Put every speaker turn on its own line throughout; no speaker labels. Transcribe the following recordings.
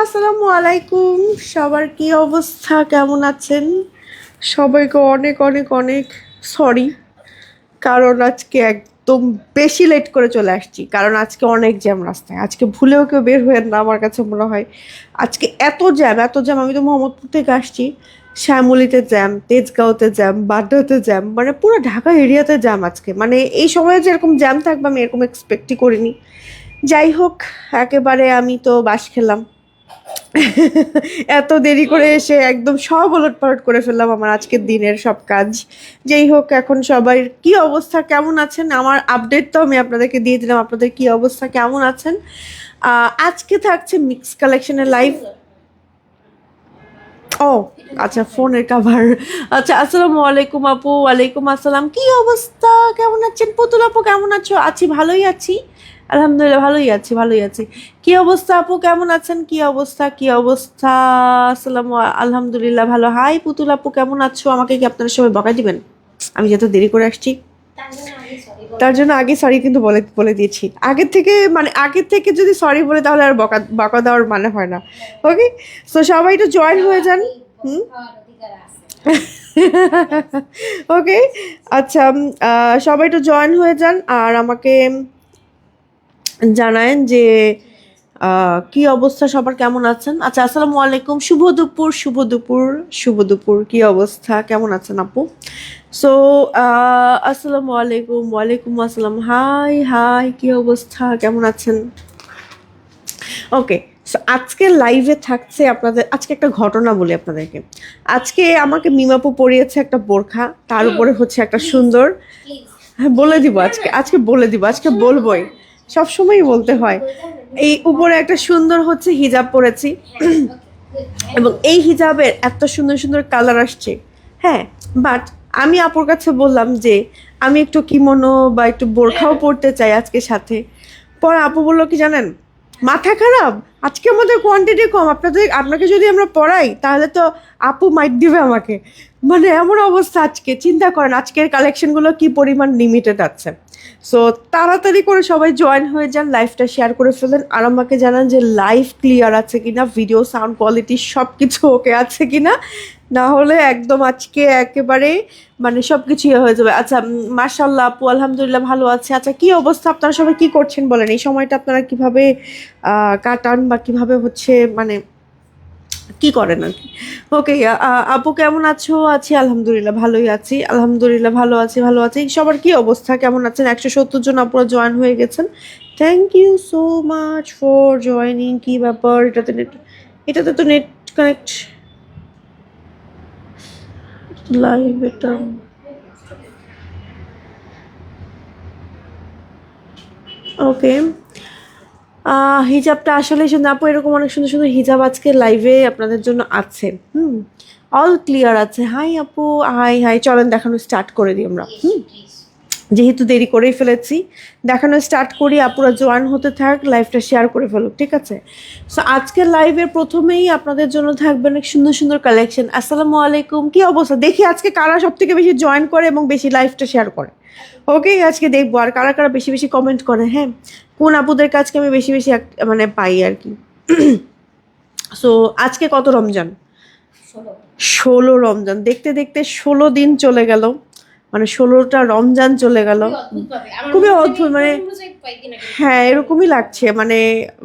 আসসালামু আলাইকুম। সবার কি অবস্থা, কেমন আছেন? সবাইকে অনেক অনেক অনেক সরি, কারণ আজকে একদম বেশি লেট করে চলে আসছি, কারণ আজকে অনেক জ্যাম রাস্তায়। আজকে ভুলেও কেউ বের হয়ে না, আমার কাছে মনে হয় আজকে এত জ্যাম এত জ্যাম। আমি তো মোহাম্মদপুর থেকে আসছি, শ্যামলীতে জ্যাম, তেজগাঁওতে জ্যাম, বাড্ডাতে জ্যাম, মানে পুরো ঢাকা এরিয়াতে জ্যাম আজকে। মানে এই সময়ে যে এরকম জ্যাম থাকবে আমি এরকম এক্সপেক্টই করিনি। যাই হোক, একেবারে আমি তো বাস খেলাম। এত দেরি করে এসে একদম সব ওলটপালট করে ফেললাম আমার আজকের দিনের সব কাজ। যেই হোক, এখন সবার কি অবস্থা, কেমন আছেন? আমার আপডেট তো আমি আপনাদেরকে দিয়ে দিলাম, আপনাদের কি অবস্থা, কেমন আছেন? আজকে থাকছে মিক্স কালেকশনের লাইভ। ও আচ্ছা, ফোনের কাভার। আচ্ছা, আসসালামু আলাইকুম আপু। ওয়ালাইকুম আসসালাম। কি অবস্থা, কেমন আছেন? পুতুল আপু কেমন আছো? আছি, ভালোই আছি, আলহামদুলিল্লাহ ভালোই আছি, ভালোই আছি। কি অবস্থা আপু, কেমন আছেন? কি অবস্থা, কি অবস্থা? আসসালামু আলহামদুলিল্লাহ ভালো। হাই পুতুল আপু, কেমন আছো? আমাকে কি আপনারা সবাই বকা দিবেন আমি যত দেরি করে আসছি? তার জন্য আগে সরি কিন্তু বলে বলে দিয়েছি আগের থেকে, মানে আগের থেকে যদি সরি বলে তাহলে আর বকা বকা দেওয়ার মানে হয় না। ওকে, সো সবাই একটু জয়েন হয়ে যান। হুম। ওকে, আচ্ছা, সবাই একটু জয়েন হয়ে যান আর আমাকে জানায়েন যে কি অবস্থা, সবার কেমন আছেন? আচ্ছা, আসসালামু আলাইকুম, শুভ দুপুর, শুভ দুপুর, শুভ দুপুর। কি অবস্থা, কেমন আছেন আপু? সো আসসালামু আলাইকুম, ওয়ালাইকুম আসসালাম। হাই হাই, কি অবস্থা, কেমন আছেন? ওকে, সো আজকে লাইভে থাকছে আপনাদের, আজকে একটা ঘটনা বলি আপনাদেরকে। আজকে আমাকে মিমাপু পরিয়েছে একটা বোরখা, তার উপরে হচ্ছে একটা সুন্দর, হ্যাঁ বলে দিব, আজকে আজকে বলে দিব, আজকে বলবোই, সবসময়ই বলতে হয়। এই উপরে একটা সুন্দর হচ্ছে হিজাব পরেছি, এবং এই হিজাবের এত সুন্দর সুন্দর কালার আসছে। হ্যাঁ, বাট আমি আপুর কাছে বললাম যে আমি একটু কিমোনো বা একটু বোরখাও পরতে চাই আজকে সাথে। পরে আপু বললো কি জানেন, মাথা খারাপ, আজকে আমাদের কোয়ান্টিটি কম, আপনাকে যদি আমরা পড়াই তাহলে তো আপু মাইট দিবে আমাকে। মানে এমন অবস্থা আজকে, চিন্তা করেন আজকের কালেকশনগুলো কি পরিমাণ লিমিটেড আছে। সো তাড়াতাড়ি করে সবাই জয়েন হয়ে যান, লাইভটা শেয়ার করে ফেলেন আর আমাকে জানান যে লাইভ ক্লিয়ার আছে কিনা, ভিডিও সাউন্ড কোয়ালিটি সব কিছু ওকে আছে কিনা। না হলে একদম আজকে একেবারে মানে সব কিছু ইয়ে হয়ে যাবে। আচ্ছা, মাশাল্লাহ আপু, আলহামদুলিল্লাহ ভালো আছে। আচ্ছা, কি অবস্থা, আপনারা সবাই কি করছেন বলেন? এই সময়টা আপনারা কিভাবে কাটান বা কিভাবে হচ্ছে মানে কি করেন আর কি? ওকে, আপু কেমন আছো? আছি আলহামদুলিল্লাহ ভালোই আছি, আলহামদুলিল্লাহ ভালো আছি, ভালো আছি। সবার কি অবস্থা, কেমন আছেন? 170 জন আপুরা জয়েন হয়ে গেছেন। Thank you so much for joining. কি ব্যাপার, এটাতে তো নেট কানেক্ট লাইভ এটা। ওকে, হিজাবটা আসলে সুন্দর আপু, এরকম অনেক সুন্দর সুন্দর হিজাব আজকে লাইভে আপনাদের জন্য আছে। হুম, অল ক্লিয়ার আছে। হাই আপু, হাই হাই, চলেন দেখানো স্টার্ট করে দিই আমরা। যেহেতু দেরি করেই ফেলেছি, দেখানো স্টার্ট করি, আপুরা জয়েন হতে থাক, লাইভটা শেয়ার করে ফেলুক, ঠিক আছে? সো আজকের লাইভের প্রথমেই আপনাদের জন্য থাকবে অনেক সুন্দর সুন্দর কালেকশন। আসসালামু আলাইকুম, কি অবস্থা, দেখি আজকে কারা সব থেকে বেশি জয়েন করে এবং বেশি লাইভটা শেয়ার করে। ওকে, আজকে দেখবো আর কারা কারা বেশি বেশি কমেন্ট করে। হ্যাঁ, কোন আপুদের কাছকে আমি বেশি বেশি মানে পাই আর কি। সো আজকে কত রমজান? 16 রমজান, দেখতে দেখতে 16 দিন চলে গেল, মানে 16টা রমজান চলে গেল। খুবই অদ্ভুত, মানে হ্যাঁ এরকমই লাগছে, মানে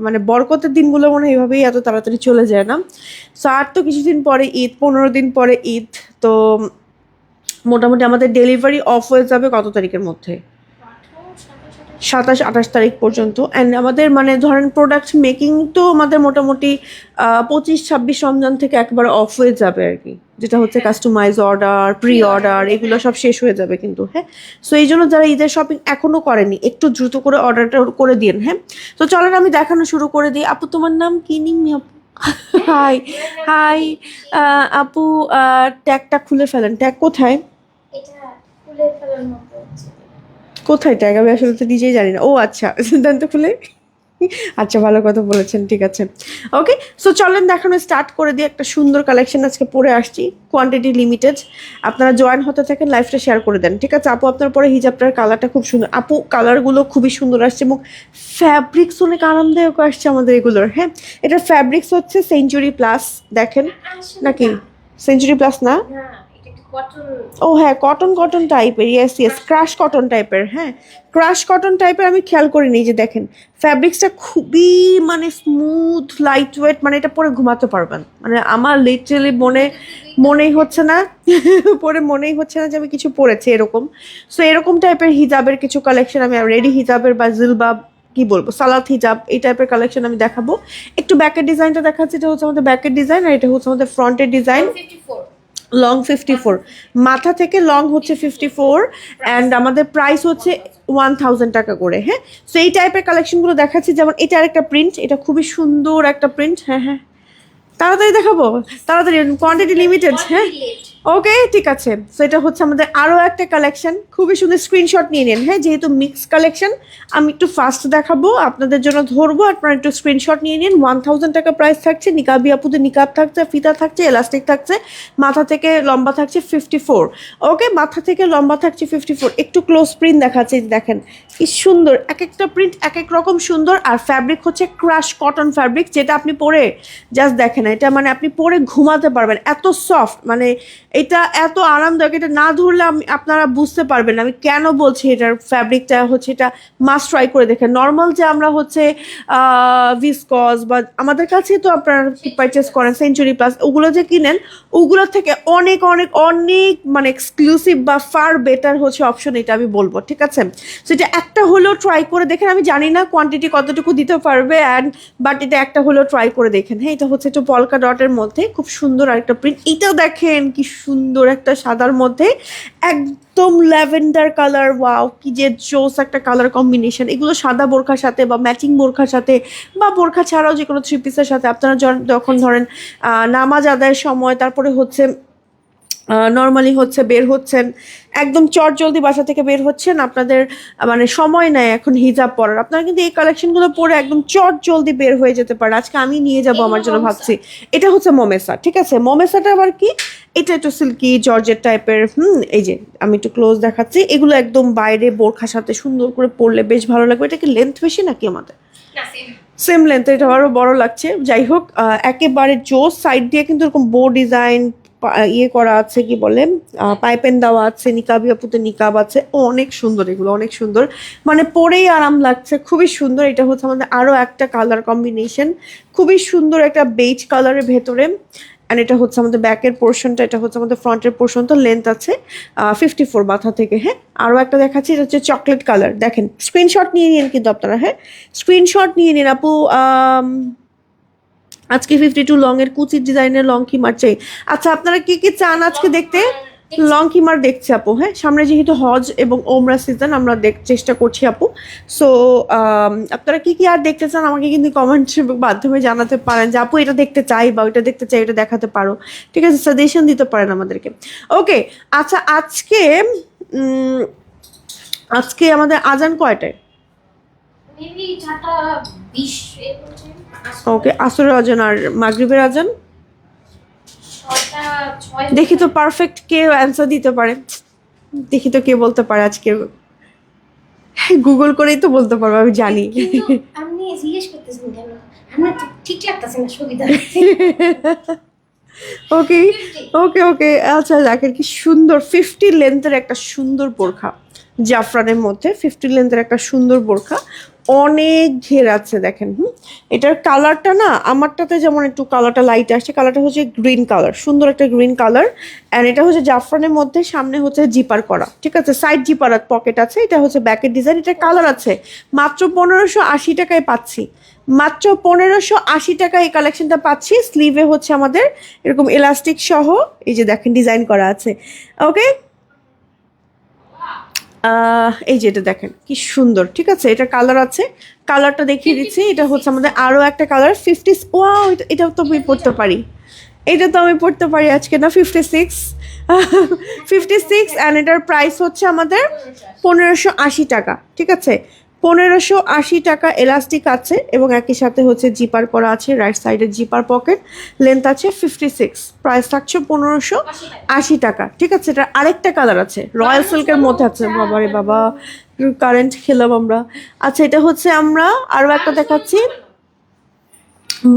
মানে বরকতের দিনগুলো মনে হয় এভাবেই এত তাড়াতাড়ি চলে যায় না? সো আর তো কিছুদিন পরে ঈদ, 15 দিন পরে ঈদ। তো মোটামুটি আমাদের ডেলিভারি অফ হয়ে যাবে কত তারিখের মধ্যে? 27-28 তারিখ পর্যন্ত। অ্যান্ড আমাদের মানে ধরেন প্রোডাক্ট মেকিং তো আমাদের মোটামুটি 25-26 রমজান থেকে একবারে অফ হয়ে যাবে আর কি, যেটা হচ্ছে কাস্টমাইজ অর্ডার, প্রি অর্ডার, এগুলো সব শেষ হয়ে যাবে কিন্তু। হ্যাঁ, সো এই জন্য যারা ঈদের শপিং এখনো করেনি একটু দ্রুত করে অর্ডারটা করে দিন। হ্যাঁ, তো চলেন আমি দেখানো শুরু করে দিই। আপু তোমার নাম কি? নিমি আপু। হাই হাই, আপু ট্যাগটা খুলে ফেলেন। ট্যাগ কোথায়? কোথায় ট্যাগ? আমি আসলে তো নিজেই জানি না। ও আচ্ছা, দেন তো খুলে। আচ্ছা, ভালো কথা বলেছেন, ঠিক আছে। ওকে, সো চলেন দেখানো স্টার্ট করে দিয়ে। একটা সুন্দর কালেকশন আজকে পরে আসছি, কোয়ান্টিটি লিমিটেড। আপনারা জয়েন হতে থাকেন, লাইভটা শেয়ার করে দেন, ঠিক আছে। আপু আপনার পরে হিজাবটার কালারটা খুব সুন্দর, আপু কালারগুলো খুবই সুন্দর আসছে এবং ফ্যাব্রিক্স অনেক আরামদায়ক আসছে আমাদের এগুলোর। হ্যাঁ, এটার ফ্যাব্রিক্স হচ্ছে সেঞ্চুরি প্লাস, দেখেন নাকি সেঞ্চুরি প্লাস না? ও হ্যাঁ, কটন কটন টাইপের, ইয়েস ইয়েস, ক্রাশ কটন টাইপের। হ্যাঁ, ক্রাশ কটন টাইপের, আমি খেয়াল করিনি। যে দেখেন ফ্যাব্রিক্সটা খুবই মানে স্মুথ লাইট ওয়েট, মানে এটা পরে ঘুমাতে পারবেন। মানে আমার লিটারালি মনেই হচ্ছে না পরে মনেই হচ্ছে না যে আমি কিছু পরেছি এরকম। সো এরকম টাইপের হিজাবের কিছু কালেকশন আমি রেডি হিজাবের বা জিলবাব কি বলবো, সালাত হিজাব, এই টাইপের কালেকশন আমি দেখাবো। একটু ব্যাকের ডিজাইনটা দেখাচ্ছি, এটা হচ্ছে আমাদের ব্যাকের ডিজাইন আর এটা হচ্ছে আমাদের ফ্রন্টের ডিজাইন। লং 54, মাথা থেকে লং হচ্ছে 54 অ্যান্ড আমাদের প্রাইস হচ্ছে 1000 টাকা করে। হ্যাঁ, সো এই টাইপের কালেকশনগুলো দেখাচ্ছি। যেমন এটা আরেকটা প্রিন্ট, এটা খুবই সুন্দর একটা প্রিন্ট। হ্যাঁ হ্যাঁ, তাড়াতাড়ি দেখাবো, তাড়াতাড়ি, কোয়ান্টিটি লিমিটেড। হ্যাঁ, ওকে ঠিক আছে। সো এটা হচ্ছে আমাদের আরও একটা কালেকশন, খুবই সুন্দর। স্ক্রিনশট নিয়ে নিন। হ্যাঁ, যেহেতু মিক্স কালেকশন আমি একটু ফাস্ট দেখাবো, আপনাদের জন্য ধরবো, আপনারা একটু স্ক্রিনশট নিয়ে নিন। 1000 টাকা প্রাইস থাকছে। নিকাবি আপুদের নিকাব থাকছে, ফিতা থাকছে, এলাস্টিক থাকছে, মাথা থেকে লম্বা থাকছে 54। ওকে, মাথা থেকে লম্বা থাকছে 54। একটু ক্লোজ প্রিন্ট দেখাচ্ছে, দেখেন কি সুন্দর, এক একটা প্রিন্ট এক এক রকম সুন্দর। আর ফ্যাব্রিক হচ্ছে ক্রাশ কটন ফ্যাব্রিক, যেটা আপনি পরে জাস্ট দেখেন, এটা মানে আপনি পরে ঘুমাতে পারবেন, এত সফট, মানে এটা এত আরামদায়ক। এটা না ধরলে আপনারা বুঝতে পারবেন না আমি কেন বলছি। এটার ফ্যাব্রিকটা হচ্ছে, এটা মাস্ট ট্রাই করে দেখেন। নর্মাল যে আমরা হচ্ছে ভিসকস বা আমাদের কাছে তো আপনারা পারচেস করেন সেঞ্চুরি প্লাস, ওগুলো যে কিনেন ওগুলোর থেকে অনেক অনেক অনেক মানে এক্সক্লুসিভ বা ফার বেটার হচ্ছে অপশন, এটা আমি বলবো, ঠিক আছে। সো এটা একটা হলেও ট্রাই করে দেখেন। আমি জানি না কোয়ান্টিটি কতটুকু দিতে পারবে বাট এটা একটা হলেও ট্রাই করে দেখেন। হ্যাঁ, এটা হচ্ছে একটু পলকা ডটের মধ্যে খুব সুন্দর আরেকটা প্রিন্ট। এটাও দেখেন কি সুন্দর, একটা সাদার মধ্যে একদম ল্যাভেন্ডার কালার। ওয়াও, কি যে জোস একটা কালার কম্বিনেশন। এগুলো সাদা বোরখার সাথে বা ম্যাচিং বোরখার সাথে বা বোরখা ছাড়াও যে কোনো থ্রি পিসের সাথে আপনারা যখন ধরেন নামাজ আদায়ের সময়, তারপরে হচ্ছে নর্মালি হচ্ছে বের হচ্ছেন, একদম চট জলদি বাসা থেকে বের হচ্ছেন, আপনাদের মানে সময় নাই এখন হিজাব পরার, আপনারা কিন্তু এই কালেকশনগুলো পরে একদম চট জলদি বের হয়ে যেতে পারে। আজকে আমি নিয়ে যাব আমার জন্য ভাবছি। এটা হচ্ছে মমেসা, ঠিক আছে। মমেসাটা আবার কি, এটা একটু সিল্কি জর্জেট টাইপের। এই যে আমি একটু ক্লোজ দেখাচ্ছি, এগুলো একদম বাইরে বোরখার সাথে সুন্দর করে পরলে বেশ ভালো লাগবে। এটা কি লেন্থ বেশি নাকি আমাদের? সেম লেন্থ, এটা আরও বড় লাগছে। যাই হোক, একেবারে জোস। সাইড দিয়ে কিন্তু এরকম বো ডিজাইন ইয়ে করা আছে, কি বলে, পাইপেন দেওয়া আছে, নিকাবি আপুতে নিকাব আছে, অনেক সুন্দর, এগুলো অনেক সুন্দর, মানে পরেই আরাম লাগছে, খুবই সুন্দর। এটা হচ্ছে আমাদের আরও একটা কালার কম্বিনেশন, খুবই সুন্দর একটা বেজ কালারের ভেতরে। অ্যান্ড এটা হচ্ছে আমাদের ব্যাকের পোর্শনটা, এটা হচ্ছে আমাদের ফ্রন্টের পোর্শন। তো লেন্থ আছে 54 মাথা থেকে। হ্যাঁ, আরও একটা দেখাচ্ছি, এটা হচ্ছে চকলেট কালার। দেখেন, স্ক্রিনশট নিয়ে নিন কিন্তু আপনারা। হ্যাঁ, স্ক্রিনশট নিয়ে নিন আপু। আজকে 52 লং এর কুচির ডিজাইনের লং কিমার চাই। আচ্ছা, আপনারা কি কি চান আজকে দেখতে? লং কিমার দেখছি আপু। হ্যাঁ, সামনে যেহেতু হজ এবং ওমরা সিজন, আমরা চেষ্টা করছি আপু। সো আপনারা কি কি আর দেখতে চান আমাকে কিন্তু কমেন্টের মাধ্যমে জানাতে পারেন যে আপু এটা দেখতে চাই বা ওইটা দেখতে চাই, এটা দেখাতে পারো, ঠিক আছে, সাজেশন দিতে পারেন আমাদেরকে। ওকে, আচ্ছা, আজকে আমাদের আজান কয়টায়? ওকে, আসরের আজান আর মাগরিবের আজান। দেখি তো পারফেক্ট কে অ্যান্সার দিতে পারে, দেখি তো কে বলতে পারে আজকে। গুগল করেই তো বলতে পারবো, আমি জানি।
আপনি জিজ্ঞেস করতেছেন কেন? আমার তো ঠিক লাগতেছে না, সুবিধা।
ওকে ওকে ওকে, আচ্ছা দেখেন কি সুন্দর 50 লেন্থের একটা সুন্দর বোরখা, জাফরানের মধ্যে 50 লেন্থের একটা সুন্দর বোরখা, অনেক ঘের আছে দেখেন। এটার কালারটা না আমারটাতে যেমন একটু কালারটা লাইট আসছে, কালারটা হচ্ছে গ্রিন কালার, সুন্দর একটা গ্রিন কালার। অ্যান্ড এটা হচ্ছে জাফরানের মধ্যে, সামনে হচ্ছে জিপার করা, ঠিক আছে, সাইড জিপার পকেট আছে। এটা হচ্ছে ব্যাকের ডিজাইন, এটার কালার আছে মাত্র 1580 টাকায় পাচ্ছি, মাত্র 1580 টাকা এই কালেকশনটা পাচ্ছি। স্লিভে হচ্ছে আমাদের এরকম এলাস্টিক সহ, এই যে দেখেন ডিজাইন করা আছে। ওকে, এই যে এটা দেখেন কি সুন্দর, ঠিক আছে, এটা কালার আছে, কালারটা দেখিয়ে দিচ্ছি। এটা হচ্ছে আমাদের আরও একটা কালার 50। ওয়াও, এটাও তো আমি পড়তে পারি, এটা তো আমি পড়তে পারি আজকে না। 56 অ্যান্ড এটার প্রাইস হচ্ছে আমাদের 1580 টাকা, ঠিক আছে, 1580 টাকা এলাস্টিক আছে এবং একই সাথে হচ্ছে জিপার করা আছে, রাইট সাইডের জিপার পকেট, লেন্থ আছে 56, প্রাইস থাকছে 1580 টাকা। ঠিক আছে, এটা আরেকটা কালার আছে, রয়্যাল সিল্কের মধ্যে আছে। বাবারে বাবা, কারেন্ট খেলাম আমরা। আচ্ছা, এটা হচ্ছে আমরা আরো একটা দেখাচ্ছি,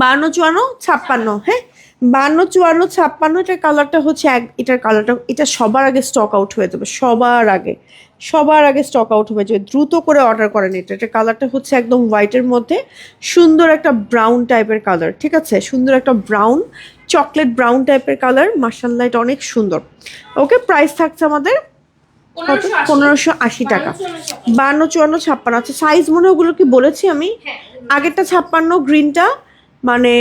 52, 54, 56। হ্যাঁ, 52, 54, 56, এটার কালারটা হচ্ছে এটার কালারটা, এটা সবার আগে স্টক আউট হয়ে যাবে, সবার আগে স্টক আউট হয়ে যাবে, দ্রুত করে অর্ডার করেন। এটার কালারটা হচ্ছে একদম হোয়াইটের মধ্যে সুন্দর একটা ব্রাউন টাইপের কালার। ঠিক আছে, সুন্দর একটা ব্রাউন, চকলেট ব্রাউন টাইপের কালার, মাশাআল্লাহ এটা অনেক সুন্দর। ওকে, প্রাইস থাকছে আমাদের 1580 টাকা। 52, 54, 56 আছে সাইজ, মনে হয় ওগুলো কি বলেছি আমি? আগেরটা 56, গ্রিনটা মানে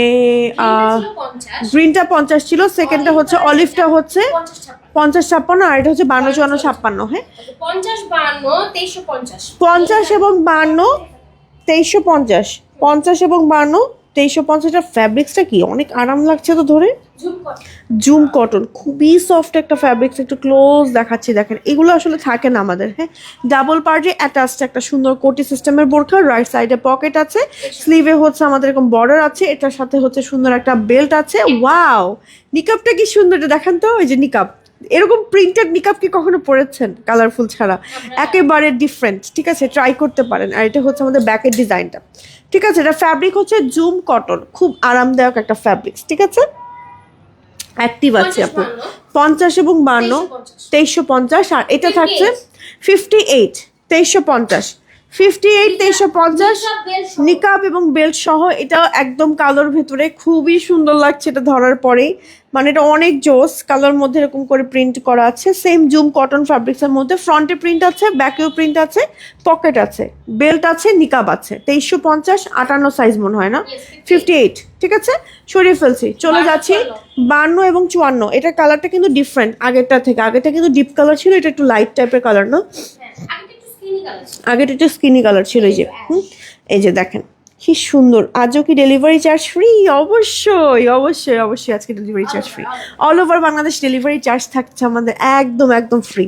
গ্রিনটা 50 ছিল, সেকেন্ডটা হচ্ছে অলিভটা হচ্ছে 50, 56, আর এটা হচ্ছে 52, 54, 56। হ্যাঁ,
50, 52, 2350।
50 এবং 52, 2350, 50 এবং 52, 2350। এর ফ্যাব্রিক্সটা কি অনেক আরাম লাগছে তো ধরে। জুম কটন, খুবই সফট একটা ফ্যাব্রিক্স, একটু ক্লোজ দেখাচ্ছি, দেখেন এগুলো আসলে থাকে না আমাদের। হ্যাঁ, ডাবল পার্টে অ্যাটাচড একটা সুন্দর কোটি সিস্টেমের বোরখা, রাইট সাইডে পকেট আছে, স্লিভে হচ্ছে আমাদের এরকম বর্ডার আছে, এটার সাথে হচ্ছে সুন্দর একটা বেল্ট আছে। ওয়াও, নিকাবটা কি সুন্দর, এটা দেখেন তো, এই যে নিকাব, এরকম প্রিন্টেড নিকাব কি কখনো পরেছেন কালারফুল ছাড়া? একেবারে ডিফারেন্ট। ঠিক আছে, ট্রাই করতে পারেন। আর এটা হচ্ছে আমাদের ব্যাকের ডিজাইনটা। ঠিক আছে, এটা ফ্যাব্রিক হচ্ছে জুম কটন, খুব আরামদায়ক একটা ফ্যাব্রিক্স। ঠিক আছে, অ্যাক্টিভ আছে আপু। 50 এবং 52, 2350। আর এটা থাকছে 58, 2350, 58, 2350, নিকাব এবং বেল্ট সহ। এটা একদম কালোর ভেতরে, খুবই সুন্দর লাগছে এটা ধরার পরেই, মানে এটা অনেক জোস। কালোর মধ্যে এরকম করে প্রিন্ট করা আছে, সেম জুম কটন ফ্যাব্রিক্সের মধ্যে, ফ্রন্টে প্রিন্ট আছে, ব্যাকেও প্রিন্ট আছে, পকেট আছে, বেল্ট আছে, নিকাব আছে। 2350, 58 সাইজ মনে হয় না, 58। ঠিক আছে, সরিয়ে ফেলছি, চলে যাচ্ছি 52 এবং 54। এটার কালারটা কিন্তু ডিফারেন্ট আগেরটা থেকে, আগেরটা কিন্তু ডিপ কালার ছিল, এটা একটু লাইট টাইপের কালার না, আগেটা একটু স্কিনি কালার ছিল। এই যে এই যে দেখেন কি সুন্দর। আজও কি ডেলিভারি চার্জ ফ্রি? অবশ্যই অবশ্যই অবশ্যই, আজকে delivery charge free, all over Bangladesh delivery charge থাকছে আমাদের একদম একদম ফ্রি।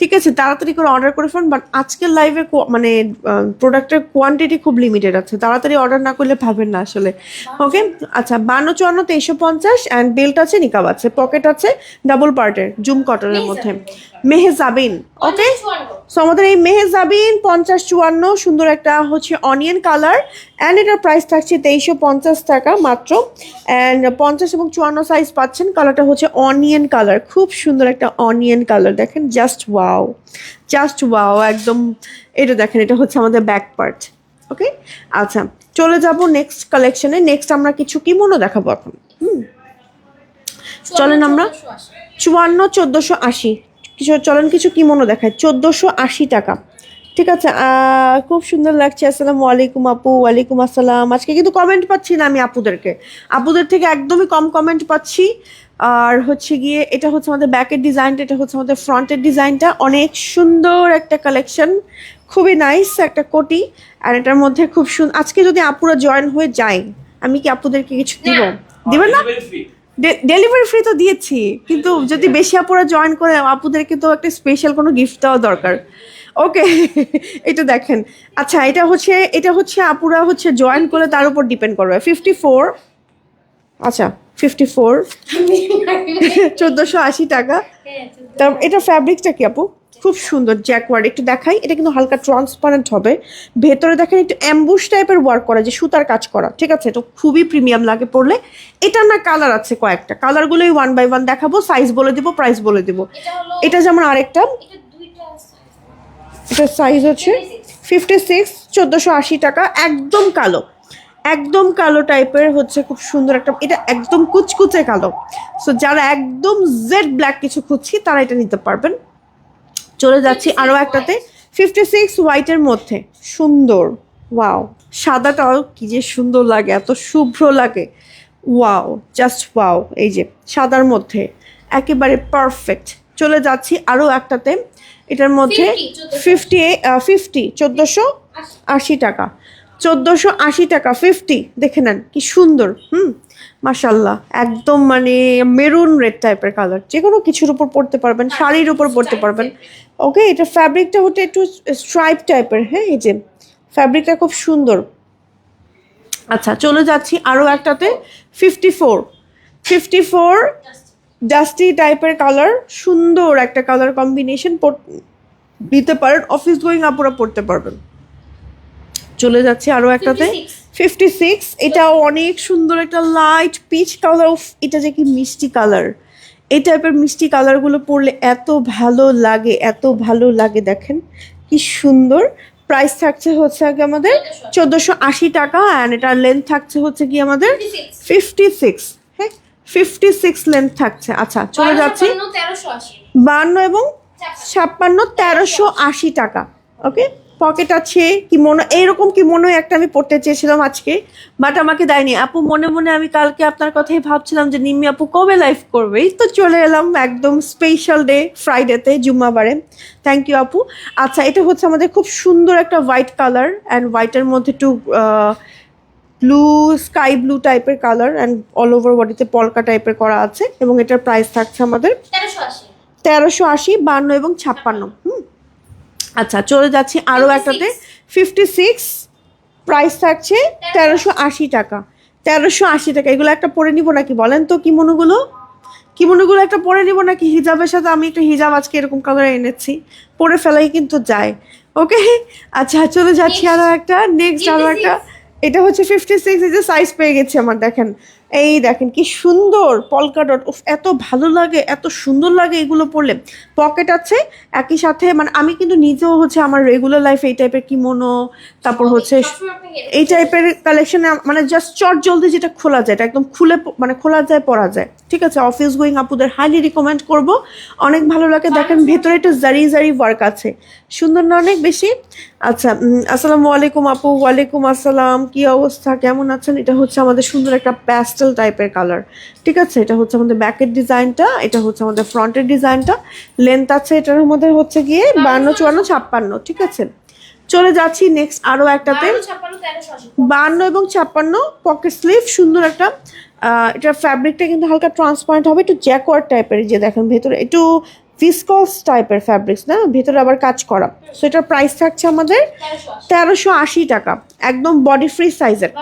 ঠিক আছে, তাড়াতাড়ি করে অর্ডার করে ফেলুন, বাট আজকের লাইভে মানে প্রোডাক্টের কোয়ান্টিটি খুব লিমিটেড আছে, তাড়াতাড়ি অর্ডার না করলে পাবেন না আসলে। ওকে, আচ্ছা, 52, 54, 2350, অ্যান্ড বেল্ট আছে, নিকাব আছে, পকেট আছে, ডাবল পার্টের জুম কটনের মধ্যে, মেহেজাবিন। ওকে, সো আমাদের এই মেহেজাবিন 50, 54 সুন্দর একটা হচ্ছে অনিয়ন কালার, অ্যান্ড এটার প্রাইস থাকছে 2350 টাকা মাত্র। অ্যান্ড 50 এবং 54 সাইজ পাচ্ছেন। কালারটা হচ্ছে অনিয়ন কালার, খুব সুন্দর একটা অনিয়ন কালার, দেখেন জাস্ট ওয়াও, জাস্ট ওয়াও একদম। এটা দেখেন, এটা হচ্ছে আমাদের ব্যাক পার্ট। ওকে, আচ্ছা, চলে যাব নেক্সট কালেকশনে। নেক্সট আমরা কিছু কিমোনো দেখাবো এখন। চলেন আমরা 54, 1480 চলেন কিছু কিমোনো দেখায়, 1480 টাকা। ঠিক আছে, খুব সুন্দর লাগছে। আসসালামু আলাইকুম আপু। ওয়ালাইকুম আসসালাম। আজকে কিন্তু কমেন্ট পাচ্ছি না আমি আপুদের থেকে একদমই কম কমেন্ট পাচ্ছি। আর হচ্ছে গিয়ে এটা হচ্ছে আমাদের ব্যাকের ডিজাইনটা, এটা হচ্ছে আমাদের ফ্রন্টের ডিজাইনটা, অনেক সুন্দর একটা কালেকশন, খুবই নাইস একটা কোটি। আর এটার মধ্যে খুব সুন্দর, আজকে যদি আপুরা জয়েন হয়ে যায়, আমি কি আপুদেরকে কিছু দিবেন না? ডেলিভারি ফ্রি তো দিয়েছি, কিন্তু যদি বেশি আপুরা জয়েন করে আপুদেরকে তো একটা স্পেশাল কোনো গিফট দেওয়া দরকার। ওকে, এটা দেখেন। আচ্ছা, এটা হচ্ছে আপুরা হচ্ছে জয়েন করে তার উপর ডিপেন্ড করবে। 54, আচ্ছা 54, 1480 টাকা। তার এটা ফ্যাব্রিকটা কি আপু? খুব সুন্দর জ্যাকওয়ার্ড, একটু দেখাই। এটা কিন্তু হালকা ট্রান্সপারেন্ট হবে, ভেতরে দেখেন একটু অ্যাম্বুশ টাইপের ওয়ার্ক করা, যে সুতার কাজ করা। ঠিক আছে, এটা খুবই প্রিমিয়াম লাগে পরলে। এটা না কালার আছে কয়েকটা, কালারগুলোই 1 by 1 দেখাবো, সাইজ বলে দিব, প্রাইস বলে দিব। এটা যেমন আরেকটা, এটা সাইজ হচ্ছে 56, 1480 টাকা, একদম কালো, একদম কালো টাইপের হচ্ছে, খুব সুন্দর একটা, এটা একদম কুচকুচে কালো। সো যারা একদম জেড ব্ল্যাক কিছু খুঁজছি তারা এটা নিতে পারবেন। চলে যাচ্ছি আরও একটাতে, 56 হোয়াইটের মধ্যে, সুন্দর। ওয়াও, সাদাটাও কি যে সুন্দর লাগে, এত শুভ্র লাগে। Wow, just wow. এই যে সাদার মধ্যে একেবারে পারফেক্ট। চলে যাচ্ছি আরও একটাতে, এটার মধ্যে 50, 1480 টাকা, 1480 টাকা 50। দেখে নেন কি সুন্দর। মাশাল্লাহ, একদম মানে মেরুন রেড টাইপের কালার, যে কোনো কিছুর উপর পরতে পারবেন, শাড়ির উপর পরতে পারবেন। ওকে, এটা ফ্যাব্রিকটা হচ্ছে একটু স্ট্রাইপ টাইপের। হ্যাঁ, এই যে ফ্যাব্রিকটা খুব সুন্দর। আচ্ছা চলে যাচ্ছি আরও একটাতে 54 ডাস্টি টাইপের কালার, সুন্দর একটা কালার কম্বিনেশন দিতে পারেন, অফিস গোয়িং আপুরা পড়তে পারবেন। চলে যাচ্ছি আরও একটাতে 56, এটাও অনেক সুন্দর একটা লাইট পিচ কালার। এটা যে কি মিষ্টি কালার, এই টাইপের মিষ্টি কালারগুলো পরলে এত ভালো লাগে, এত ভালো লাগে, দেখেন কি সুন্দর। প্রাইস থাকছে হচ্ছে আগে আমাদের 1480 টাকা, অ্যান্ড এটার লেন্থ থাকছে হচ্ছে কি আমাদের 56, হ্যাঁ 56 লেন্থ থাকছে। আচ্ছা চলে যাচ্ছি 52 এবং 56 1380 টাকা। ওকে, পকেট আছে কিমোনো, এইরকম কিমোনো একটা আমি পড়তে চেয়েছিলাম আজকে, বাট আমাকে দেয়নি আপু। মনে মনে আমি কালকে আপনার কথাই ভাবছিলাম যে নিম্মি আপু কবে লাইভ করবে, এই তো চলে এলাম একদম স্পেশাল ডে ফ্রাইডেতে, জুম্মাবারে। থ্যাংক ইউ আপু। আচ্ছা এটা হচ্ছে আমাদের খুব সুন্দর একটা হোয়াইট কালার, অ্যান্ড হোয়াইটের মধ্যে একটু ব্লু, স্কাই ব্লু টাইপের কালার, অ্যান্ড অল ওভার বডিতে পলকা টাইপের করা আছে, এবং এটার প্রাইস থাকছে আমাদের 1380, 52 এবং 56। আচ্ছা চলে যাচ্ছি আরও একটাতে 56, প্রাইস থাকছে 1380 টাকা। 1380 টাকা, এগুলো একটা পরে নিব নাকি বলেন তো? কিমোনোগুলো একটা পরে নিব নাকি হিজাবের সাথে? আমি একটা হিজাব আজকে এরকম কালার এনেছি, পরে ফেলাই কিন্তু যায়। ওকে, আচ্ছা চলে যাচ্ছি আরও একটা, নেক্সট আরও একটা, এটা হচ্ছে 56, এই যে সাইজ পেয়ে গেছি আমার, দেখেন এই দেখেন কি সুন্দর পলকা ডট, এত ভালো লাগে, এত সুন্দর লাগে এগুলো পরলে। পকেট আছে একই সাথে, মানে আমি কিন্তু নিজেও হচ্ছে আমার রেগুলার লাইফ এই টাইপের কিমোনো, তারপর হচ্ছে এই টাইপের কালেকশনে, মানে জাস্ট চট জলদি যেটা খোলা যায়, এটা একদম খুলে মানে খোলা যায়, পরা যায়, ঠিক আছে। অফিস গোয়িং আপুদের হাইলি রিকমেন্ড করব, অনেক ভালো লাগে। দেখেন ভেতরে একটা জারি জারি ওয়ার্ক আছে, সুন্দর না অনেক বেশি? আচ্ছা আসসালামু আলাইকুম আপু। ওয়ালাইকুম আসসালাম, কি অবস্থা, কেমন আছেন? এটা হচ্ছে আমাদের সুন্দর একটা প্যাস্টেল টাইপের কালার, ঠিক আছে। এটা হচ্ছে আমাদের ব্যাকের ডিজাইনটা, এটা হচ্ছে আমাদের ফ্রন্টের ডিজাইনটা। লেন্থ আছে এটার মধ্যে হচ্ছে গিয়ে 52, 54, 56, ঠিক আছে। চলে যাচ্ছি নেক্সট আরও একটাতে 52 এবং 56 পকেট স্লিভ, সুন্দর একটা। এটার ফ্যাব্রিকটা কিন্তু হালকা ট্রান্সপারেন্ট হবে, একটু জ্যাকওয়ার্ড টাইপের, যে দেখেন ভেতরে একটু ভিসকস টাইপের ফ্যাব্রিক্স না, ভেতরে আবার কাজ করা। সো এটার প্রাইস থাকছে আমাদের 1380 টাকা, একদম বডি ফ্রি সাইজের।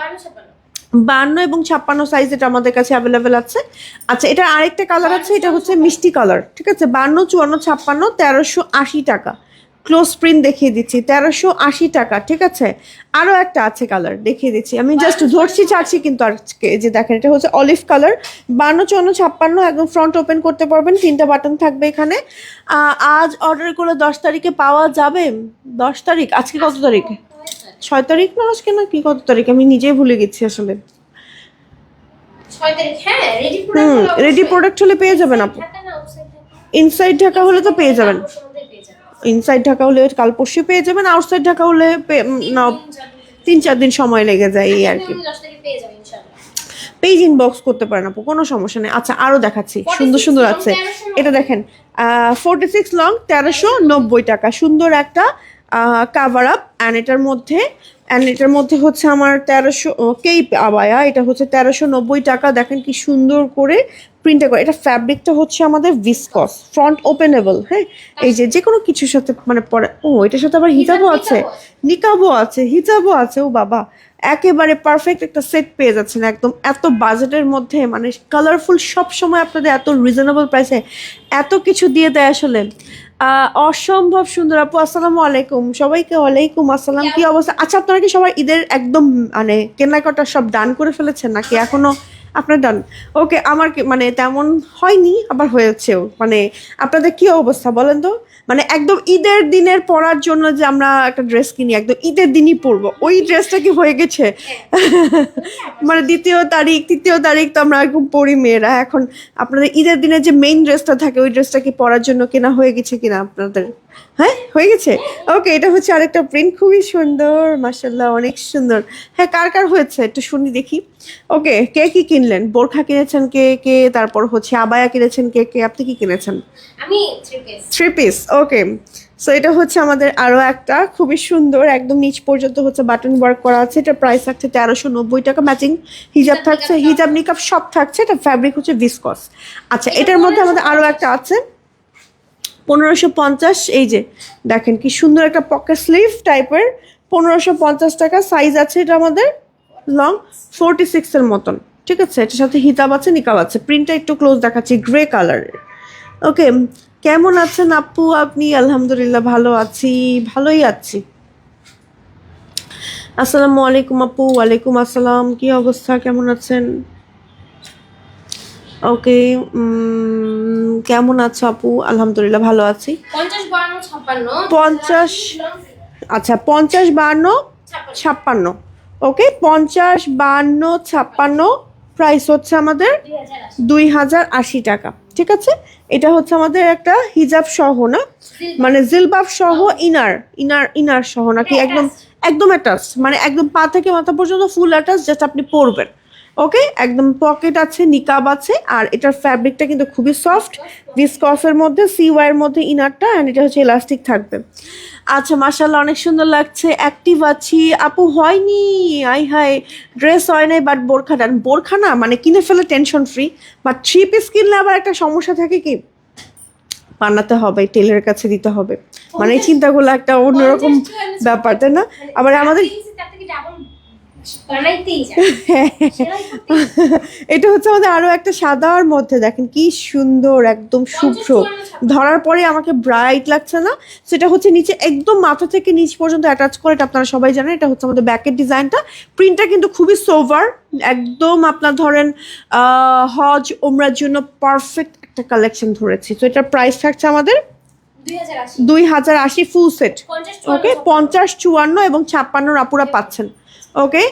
52 এবং 56 সাইজ এটা আমাদের কাছে অ্যাভেলেবেল আছে। আচ্ছা এটার আরেকটা কালার আছে, এটা হচ্ছে মিষ্টি কালার, ঠিক আছে। 52, 54, 56 1380 টাকা। ক্লোজ প্রিন্ট দেখিয়ে দিচ্ছি, 1380 টাকা, ঠিক আছে। আরও একটা আছে কালার, দেখিয়ে দিচ্ছি, আমি জাস্ট ধরছি ছাড়ছি কিন্তু আজকে। যে দেখেন এটা হচ্ছে অলিভ কালার, 52, 54, 56, একদম ফ্রন্ট ওপেন করতে পারবেন, 3টা বাটন থাকবে এখানে। আজ অর্ডার করলে 10 তারিখে পাওয়া যাবে? 10 তারিখ, আজকে কত তারিখ? 6 তারিখ না আজকে, না কি কত তারিখ, আমি নিজেই ভুলে গেছি আসলে। রেডি প্রোডাক্ট হলে পেয়ে যাবেন আপু। ইনসাইড ঢাকা হলে তো পেয়ে যাবেন, ইনসাইড ঢাকা হলে কাল পরশু পেয়ে যাবেন, আউটসাইড ঢাকা হলে না 3-4 দিন সময় লেগে যায় এই আর কি। পেজ ইনবক্স করতে পারেন আপু, কোনো সমস্যা নেই। আচ্ছা আরও দেখাচ্ছি, সুন্দর সুন্দর আছে। এটা দেখেন 46 লং, 1390 টাকা, সুন্দর একটা কাভার আপ। অ্যান্ড এটার মধ্যে হচ্ছে আমার 1300 কেপ আবায়া, এটা হচ্ছে 1390 টাকা। দেখেন কি সুন্দর করে প্রিন্টটা করে, এটা ফ্যাব্রিকটা হচ্ছে আমাদের ভিসকস, ফ্রন্ট ওপেনেবল, হ্যাঁ এই যে কোনো কিছুর সাথে মানে পরে। ও এটার সাথে আবার হিজাবও আছে, নিকাবও আছে, হিজাবও আছে, ও বাবা একেবারে পারফেক্ট একটা সেট পেয়ে যাচ্ছেন একদম এত বাজেটের মধ্যে, মানে কালারফুল, সব সময় আপনাদের এত রিজনেবল প্রাইসে এত কিছু দিয়ে দেয় আসলে। অসম্ভব সুন্দর আপু, আসসালামু আলাইকুম সবাইকে। ওয়ালাইকুম আসসালাম, কি অবস্থা? আচ্ছা আপনারা কি সবাই ঈদের একদম মানে কেনাকাটা সব ডান করে ফেলেছেন নাকি এখনো আপনার ডান? ওকে, আমার মানে তেমন হয়নি, আবার হয়েছেও। মানে আপনাদের কি অবস্থা বলেন তো? মানে একদম ঈদের দিনের পরার জন্য যে আমরা একটা ড্রেস কিনি, একদম ঈদের দিনই পরবো, ওই ড্রেসটা কি হয়ে গেছে? মানে 2য় তারিখ 3য় তারিখ তো আমরা একদম পরি মেয়েরা। এখন আপনাদের ঈদের দিনে যে মেইন ড্রেসটা থাকে, ওই ড্রেসটা কি পরার জন্য কেনা হয়ে গেছে কিনা আপনাদের? হ্যাঁ হয়ে গেছে। ওকে, এটা হচ্ছে আরেকটা প্রিন্ট, খুবই সুন্দর, মাশাআল্লাহ অনেক সুন্দর। হ্যাঁ কার কার হয়েছে একটু শুনি দেখি। ওকে, কে কি কিনলেন? বোরখা কিনেছেন কে কে, তারপর হচ্ছে আবায়া কিনেছেন কে কে, আপনি কি কিনেছেন?
আমি 3
পিস। ওকে, সো এটা হচ্ছে আমাদের আরো একটা খুবই সুন্দর, একদম নিচ পর্যন্ত হচ্ছে বাটন ওয়ার্ক করা আছে। এটা প্রাইস থাকছে 1390 টাকা, ম্যাচিং হিজাব থাকছে, হিজাব নিকাব সব থাকছে। এটা ফ্যাব্রিক হচ্ছে ভিসকস। আচ্ছা এটার মধ্যে আমাদের আরো একটা আছে 1550, এই যে দেখেন কি সুন্দর একটা পকেট স্লিভ টাইপের 1550 টাকা। সাইজ আছে এটা আমাদের লং 46 এর মতন, ঠিক আছে। এটার সাথে হিজাব আছে, নিকাব আছে। প্রিন্টটা একটু ক্লোজ দেখাচ্ছি, গ্রে কালারের। ওকে, কেমন আছেন আপু আপনি? আলহামদুলিল্লাহ ভালো আছি, ভালোই আছি। আসসালামু আলাইকুম আপু। ওয়ালাইকুম আসসালাম, কি অবস্থা, কেমন আছেন? ওকে, কেমন আছো আপু? আলহামদুলিল্লাহ ভালো আছি।
50 52 56
50, আচ্ছা 50 52 56। ওকে, 50 52 56 প্রাইস হচ্ছে আমাদের 2080 টাকা, ঠিক আছে। এটা হচ্ছে আমাদের একটা হিজাব সহ না, মানে জিলবাব সহ, ইনার সহ নাকি একদম একদম অ্যাটাচ, মানে একদম পা থেকে মাথা পর্যন্ত ফুল অ্যাটাচ, জাস্ট আপনি পরবেন। ওকে, একদম পকেট আছে, নিকাব আছে, আর এটার ফ্যাব্রিকটা কিন্তু খুবই সফট, ভিসকসের মধ্যে, সিওয়াইয়ের মধ্যে ইনারটা, অ্যান্ড এটা হচ্ছে ইলাস্টিক থাকবে। আচ্ছা, মাশাআল্লাহ অনেক সুন্দর লাগছে, অ্যাক্টিভ আছি আপু। হয়নি, আই হাই, ড্রেস হয় নাই, বাট বোরখা না মানে কিনে ফেলে টেনশন ফ্রি, বাট 3 পিস কিনলে আবার একটা সমস্যা থাকে কি, বানাতে হবে, টেলারের কাছে দিতে হবে, মানে এই চিন্তাগুলো একটা অন্যরকম ব্যাপার, তাই না? আবার আমাদের এটা হচ্ছে আমাদের আরো একটা সাদার মধ্যে, দেখেন কি সুন্দর, একদম শুভ্র, ধরার পরে আমাকে ব্রাইট লাগছে না। সেটা হচ্ছে নিচে একদম মাথা থেকে নিচ পর্যন্ত অ্যাটাচ করে, এটা আপনারা সবাই জানেন। এটা হচ্ছে আমাদের ব্যাকের ডিজাইনটা, প্রিন্টটা কিন্তু খুবই সোভার, একদম আপনার ধরেন হজ ওমরার জন্য পারফেক্ট একটা কালেকশন ধরেছি। তো এটার প্রাইস থাকছে আমাদের 2080 ফুল সেট। ওকে, 50 54 এবং 56 আপুরা পাচ্ছেন। ওকে,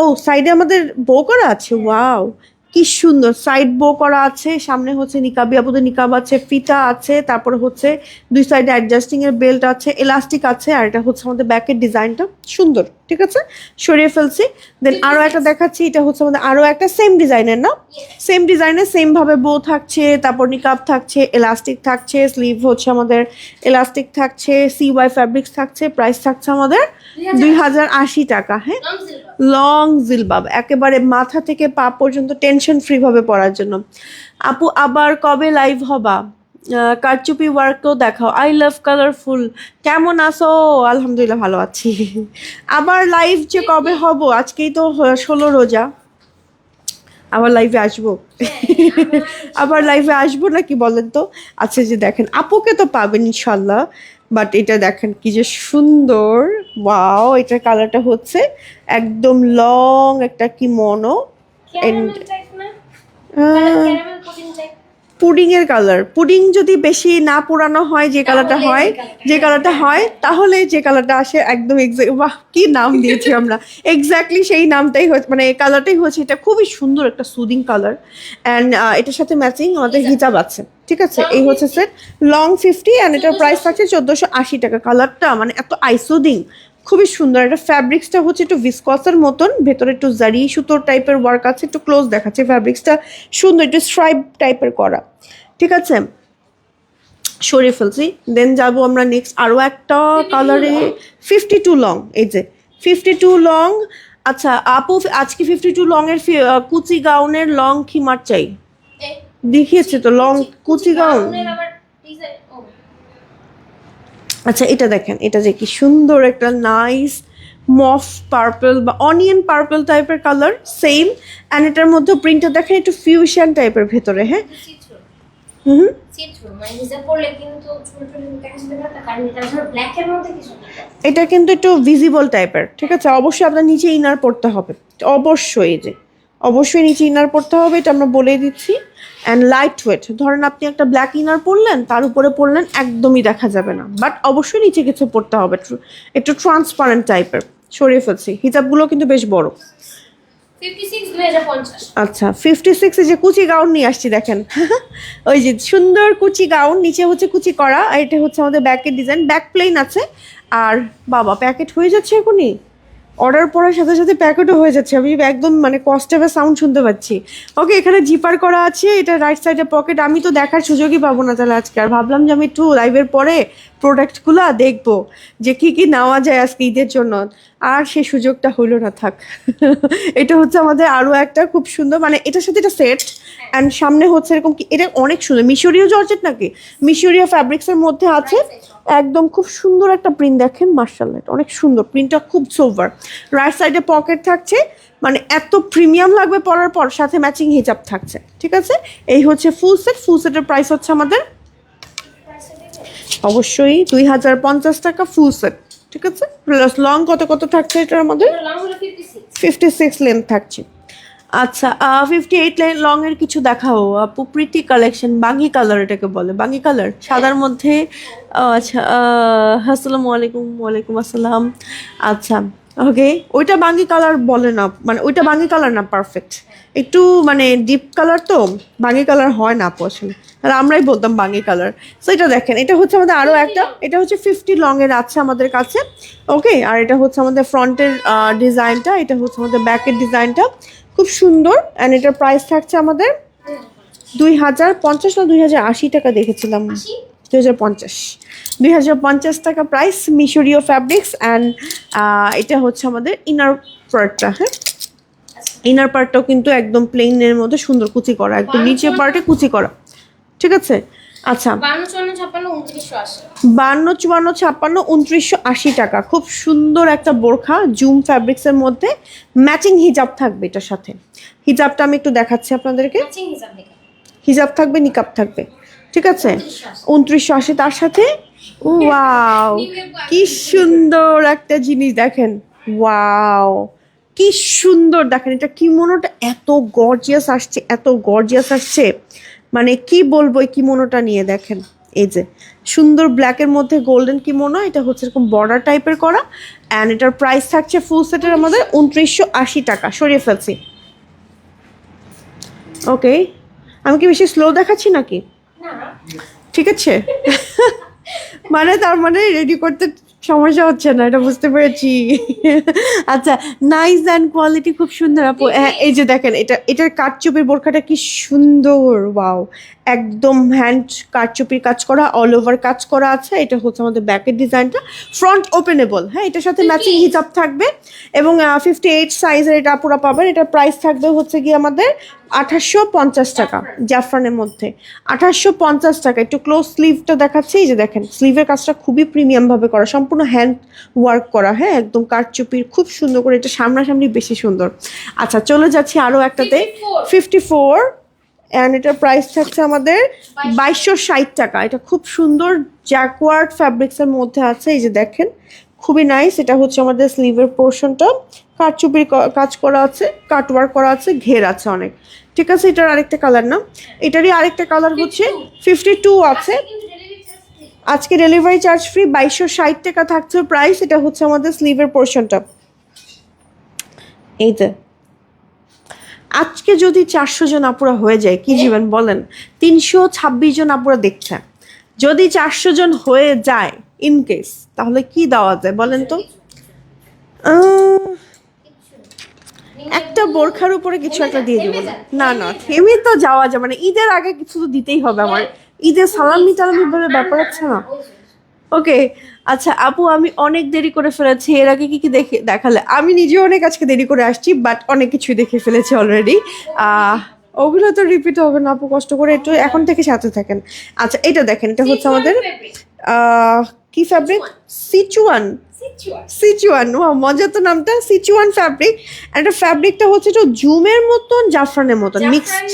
ও সাইডে আমাদের বো করা আছে, ওয়াও কি সুন্দর, সাইড বো করা আছে, সামনে হচ্ছে নিকাবি আপুদের নিকাব আছে, ফিতা আছে, তারপরে হচ্ছে দুই সাইডে অ্যাডজাস্টিং এর বেল্ট আছে, এলাস্টিক আছে, আর এটা হচ্ছে আমাদের ব্যাকের ডিজাইনটা সুন্দর, ঠিক আছে, সরিয়ে ফেলছি। দেন আরো একটা দেখাচ্ছি, এটা হচ্ছে আমাদের আরো একটা সেম ডিজাইনের না, সেম ডিজাইনের সেম ভাবে বো থাকছে, তারপর নিকাব থাকছে, এলাস্টিক থাকছে, স্লিভ হচ্ছে আমাদের এলাস্টিক থাকছে, সিওয়াই ফ্যাব্রিক্স থাকছে। প্রাইস থাকছে আমাদের 2080 টাকা। হ্যাঁ, লং জিলবাব, একেবারে মাথা থেকে পা পর্যন্ত টেনশন ফ্রি ভাবে পরার জন্য। আপু আবার কবে লাইভ হবা? কারচুপি ওয়ার্কও দেখাও, আই লাভ কালারফুল। কেমন আছো? আলহামদুলিল্লাহ ভালো আছি। আবার লাইভ যে কবে হব, আজকেই তো 16 রোজা, আবার লাইভে আসবো, আবার লাইভে আসবো নাকি বলেন তো? আচ্ছা, যে দেখেন আপুকে তো পাবেন ইনশাল্লাহ, বাট এটা দেখেন কি যে সুন্দর, ওয়াও, এটার কালারটা হচ্ছে একদম লং একটা কি মনো, পুডিং এর কালার। পুডিং যদি বেশি না পুরানো হয়, যে কালারটা হয়, তাহলে যে কালারটা আসে একদম বাহ, কি নাম দিয়েছি আমরা, এক্স্যাক্টলি সেই নামটাই হচ্ছে, মানে এই কালারটাই হচ্ছে। এটা খুবই সুন্দর একটা সুদিং কালার, অ্যান্ড এটার সাথে ম্যাচিং আমাদের হিজাব আছে, ঠিক আছে। এই হচ্ছে সেট, লং 50, অ্যান্ড এটার প্রাইস থাকছে 1480 টাকা। কালারটা মানে এত আইসোদিং, খুবই সুন্দর। এটা ফ্যাব্রিক্সটা হচ্ছে একটু ভিসকসের মতন, ভেতরে একটু জারি সুতোর টাইপের ওয়ার্ক আছে, একটু ক্লোজ দেখাচ্ছে, ফ্যাব্রিক্সটা সুন্দর, একটু স্ট্রাইপ টাইপের করা, ঠিক আছে। সরিয়ে ফেলছি। দেন যাবো আমরা নেক্সট আরও একটা কালারে, 52 লং, এই যে 52 লং। আচ্ছা আপু, আজকে 52 লং এর কুচি গাউনের লং খিমার চাই, দেখিয়েছে তো লং কুচি গাউন। আচ্ছা, এটা দেখেন, এটা যে কি সুন্দর একটা নাইস মফ পার্পল বা অনিয়ন পার্পল টাইপের কালার, সেম। অ্যান্ড এটার মধ্যে প্রিন্টটা দেখেন একটু ফিউশন টাইপের ভেতরে। হ্যাঁ, এটা কিন্তু একটু ভিজিবল টাইপের, ঠিক আছে। অবশ্যই আপনার নিচে ইনার পড়তে হবে, অবশ্যই, যে অবশ্যই নিচে ইনার পড়তে হবে, এটা আমরা বলে দিচ্ছি। অ্যান্ড লাইট ওয়েট, ধরেন আপনি একটা ব্ল্যাক ইনার পরলেন, তার উপরে পরলেন, একদমই দেখা যাবে না, বাট অবশ্যই নিচে কিছু পড়তে হবে, একটু ট্রান্সপারেন্ট টাইপের। সরিয়ে ফেলছি, হিজাবগুলো কিন্তু বেশ বড়।
56 2050।
আচ্ছা, 56 এ যে কুচি গাউন নিয়ে আসছি দেখেন, ওই যে সুন্দর কুচি গাউন, নিচে হচ্ছে কুচি করা, আর এটা হচ্ছে আমাদের ব্যাকের ডিজাইন, ব্যাক প্লেন আছে। আর বাবা, প্যাকেট হয়ে যাচ্ছে এখনই, অর্ডার পড়ার সাথে সাথে প্যাকেটও হয়ে যাচ্ছে, আমি একদম মানে কস্টেপের সাউন্ড শুনতে পাচ্ছি। ওকে, এখানে জিপার করা আছে, এটা রাইট সাইডে পকেট। আমি তো দেখার সুযোগই পাবো না তাহলে আজকে, আর ভাবলাম যে আমি একটু লাইভের পরে প্রোডাক্টগুলো দেখবো যে কি কি নেওয়া যায় আজকে ঈদের জন্য, আর সেই সুযোগটা হলো না, থাক। এটা হচ্ছে আমাদের আরো একটা খুব সুন্দর, মানে এটার সাথে এটা সেট অ্যান্ড সামনে হচ্ছে এরকম কি, এটা অনেক সুন্দর মিশরীয় জর্জেট নাকি মিশরীয় ফ্যাব্রিক্সের মধ্যে আছে, একদম খুব সুন্দর একটা প্রিন্ট দেখেন, মার্শাল্লাহ এটা অনেক সুন্দর, প্রিন্টটা খুব সোভার, রাইট সাইডে পকেট থাকছে, মানে এত প্রিমিয়াম লাগবে পরার পর, সাথে ম্যাচিং হিজাব থাকছে, ঠিক আছে। এই হচ্ছে ফুল সেট, ফুল সেটের প্রাইস হচ্ছে আমাদের অবশ্যই 2050 টাকা ফুল সেট, ঠিক আছে। প্লাস লং কত কত থাকছে এটার আমাদের?
লং হলো 56
56 লেন্থ থাকছে। আচ্ছা 58 লং এর কিছু দেখাও আপু, প্রীতি কালেকশন, বাঙ্গি কালার এটাকে বলে, বাঙ্গি কালার সাদার মধ্যে। আচ্ছা আসসালামু আলাইকুম, ওয়ালাইকুম আসসালাম। আচ্ছা ওকে, ওইটা বাঙ্গি কালার বলে না, মানে ওইটা বাঙ্গি কালার না, পারফেক্ট একটু মানে ডিপ কালার, তো বাঙ্গি কালার হয় না আপু আসলে, আর আমরাই বলতাম বাঙ্গি কালার। সো এটা দেখেন, এটা হচ্ছে আমাদের আরো একটা, এটা হচ্ছে 50 লং এর আছে আমাদের কাছে, ওকে। আর এটা হচ্ছে আমাদের ফ্রন্টের ডিজাইনটা, এটা হচ্ছে আমাদের ব্যাকের ডিজাইনটা, খুব সুন্দর। অ্যান্ড এটার প্রাইস থাকছে আমাদের 2050 না 2080 টাকা দেখেছিলাম, 2050, 2050 টাকা প্রাইস, মিশরীয় ফ্যাব্রিক্স। অ্যান্ড এটা হচ্ছে আমাদের ইনার পার্টটা, হ্যাঁ ইনার পার্টটাও কিন্তু একদম প্লেনের মধ্যে সুন্দর কুচি করা, একদম নিচের পার্টে কুচি করা, ঠিক আছে। আচ্ছা 52 54 56 টাকা, খুব সুন্দর একটা বোরখা জুম ফ্যাব্রিক্সের মধ্যে, ম্যাচিং হিজাব থাকবে এটার সাথে। হিজাবটা আমি একটু দেখাচ্ছি আপনাদেরকে,
ম্যাচিং হিসাব দেখে
হিজাব থাকবে, নিকাব থাকবে, ঠিক আছে। 2980 তার সাথে, ওয়াও কি সুন্দর একটা জিনিস দেখেন, ওয়াও কি সুন্দর দেখেন, এটা কিমোনোটা এত গর্জিয়াস আসছে, এত গর্জিয়াস আসছে, মানে কি বলবো এই কিমোনোটা নিয়ে দেখেন, এই যে সুন্দর ব্ল্যাকের মধ্যে গোল্ডেন কিমোনো, এটা হচ্ছে এরকম বর্ডার টাইপের করা। অ্যান্ড এটার প্রাইস থাকছে ফুল সেটের আমাদের 2980 টাকা, সরিয়ে ফেলছি, ওকে। আমি কি বেশি স্লো দেখাচ্ছি নাকি?
না
ঠিক আছে। মানে তার মানে রেডি করতে সমস্যা হচ্ছে না, এটা বুঝতে পেরেছি। আচ্ছা নাইস অ্যান্ড কোয়ালিটি খুব সুন্দর আপু। হ্যাঁ এই যে দেখেন, এটার কাঠচুপির বোরখাটা কি সুন্দর, ওয়াও একদম হ্যান্ড কাঠচুপির কাজ করা, অল ওভার কাজ করা আছে। এটা হচ্ছে আমাদের ব্যাকের ডিজাইনটা, ফ্রন্ট ওপেনেবল, হ্যাঁ এটার সাথে ম্যাচিং হিজাব থাকবে, এবং 58 সাইজের এটা আপুরা পাবেন। এটার প্রাইস থাকবে হচ্ছে কি আমাদের 2850 টাকা, জাফরানের মধ্যে 2850 টাকা। একটু ক্লোজ স্লিভটা দেখাচ্ছি, এই যে দেখেন স্লিভের কাজটা খুবই প্রিমিয়াম ভাবে করা, সম্পূর্ণ হ্যান্ড ওয়ার্ক করা, হ্যাঁ একদম কাঠচুপির খুব সুন্দর করে, এটা সামনাসামনি বেশি সুন্দর। আচ্ছা চলে যাচ্ছি আরো একটাতে, 54 অ্যান্ড এটার প্রাইস থাকছে আমাদের 2260 টাকা। এটা খুব সুন্দর জ্যাকওয়ার্ড ফ্যাব্রিক্সের মধ্যে আছে, এই যে দেখেন খুবই নাইস। এটা হচ্ছে আমাদের স্লিভের পোর্শনটা কাঠচুপির কাজ করা আছে, কাটওয়ার্ক করা আছে, ঘের আছে অনেক, ঠিক আছে। এটার আরেকটা কালার না, এটারই আরেকটা কালার হচ্ছে 52 আছে। আজকে ডেলিভারি চার্জ ফ্রি, 2260 টাকা থাকছে প্রাইস। এটা হচ্ছে আমাদের স্লিভের পোর্শনটা, এই যে আজকে যদি 400 জন আপুরা হয়ে যায় কি জীবন বলেন, 326 জন আপুরা দেখছে, যদি 400 জন হয়ে যায় ইন কেস, তাহলে কি দেওয়া যায় বলেন তো? একটা বোরখার উপরে কিছু একটা দিয়ে দিব না, না থেমে তো যাওয়া যায়, মানে ঈদের আগে কিছু তো দিতেই হবে আমার, ঈদের সালামি টালামি বলে ব্যাপার আছে না, ওকে। আচ্ছা আপু আমি অনেক দেরি করে ফেলেছি, এর আগে কি কি দেখে দেখালে? আমি নিজেও অনেক আজকে দেরি করে আসছি, বাট অনেক কিছুই দেখে ফেলেছি অলরেডি। ওগুলো তো রিপিট হবে না আপু, কষ্ট করে একটু এখন থেকে সাথে থাকেন। আচ্ছা এটা দেখেন, এটা হচ্ছে আমাদের কি ফ্যাব্রিক, সিচুয়ান, সিচুয়ান, ও মজা তো নামটা, সিচুয়ান ফ্যাব্রিক। একটা ফ্যাব্রিকটা হচ্ছে একটু জুমের মতন, জাফরানের মতন মিক্সড,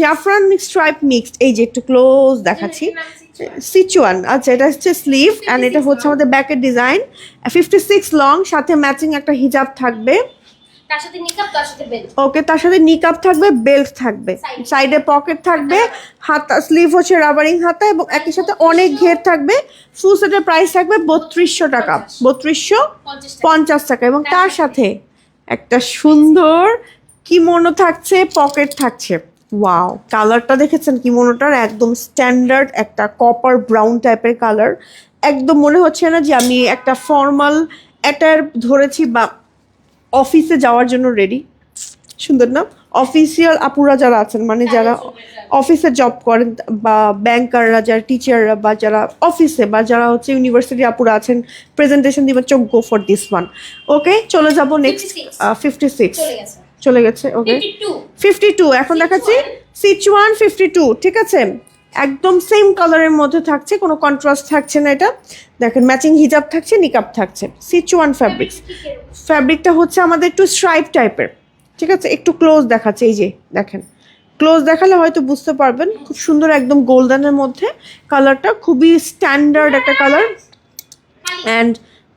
জাফরান মিক্সড, স্ট্রাইপ মিক্সড, এই যে একটু ক্লোজ দেখাচ্ছি, সিচুয়ান। আচ্ছা এটা হচ্ছে স্লিভ অ্যান্ড এটা হচ্ছে আমাদের ব্যাকের ডিজাইন, 56 লং, সাথে ম্যাচিং একটা হিজাব থাকবে,
তার সাথে নিকাব, তার সাথে বেল্ট,
ওকে তার সাথে নিকাব থাকবে, বেল্ট থাকবে, সাইডে পকেট থাকবে, হাতা স্লিভ হচ্ছে রাবারিং হাতা, এবং একই সাথে অনেক ঘের থাকবে। ফুল সেটের প্রাইস থাকবে 3200 টাকা, 3250 টাকা, এবং তার সাথে একটা সুন্দর কিমোনো থাকছে, পকেট থাকছে। ওয়াও কালারটা দেখেছেন কিমোনোটার, একদম স্ট্যান্ডার্ড একটা কপার ব্রাউন টাইপের কালার, একদম মনে হচ্ছে না যে আমি একটা ফর্মাল অ্যাটায়ার ধরেছি বা অফিসে যাওয়ার জন্য রেডি, সুন্দর না? অফিসিয়াল আপুরা যারা আছেন, মানে যারা অফিসে জব করেন, বা ব্যাংকাররা, যারা টিচাররা, বা যারা অফিসে, বা যারা হচ্ছে ইউনিভার্সিটি আপুরা আছেন, প্রেজেন্টেশন দিবেন, চোখ গো ফর দিস ওয়ান। ওকে, চলে যাব নেক্সট। 56
চলে গেছে।
চলে গেছে। ওকে, 52 এখন দেখাচ্ছি। সিচুয়ান 52, ঠিক আছে, একদম সেম কালারের মধ্যে থাকছে, কোনো কন্ট্রাস্ট থাকছে না। এটা দেখেন ম্যাচিং হিজাব থাকছে, নিকাব থাকছে। সিচুয়ান ফ্যাব্রিক্স, ফ্যাব্রিকটা হচ্ছে আমাদের একটু স্ট্রাইপ টাইপের, ঠিক আছে। একটু ক্লোজ দেখাচ্ছে, এই যে দেখেন, ক্লোজ দেখালে হয়তো বুঝতে পারবেন। খুব সুন্দর, একদম গোল্ডেনের মধ্যে কালারটা, খুবই স্ট্যান্ডার্ড একটা কালার। অ্যান্ড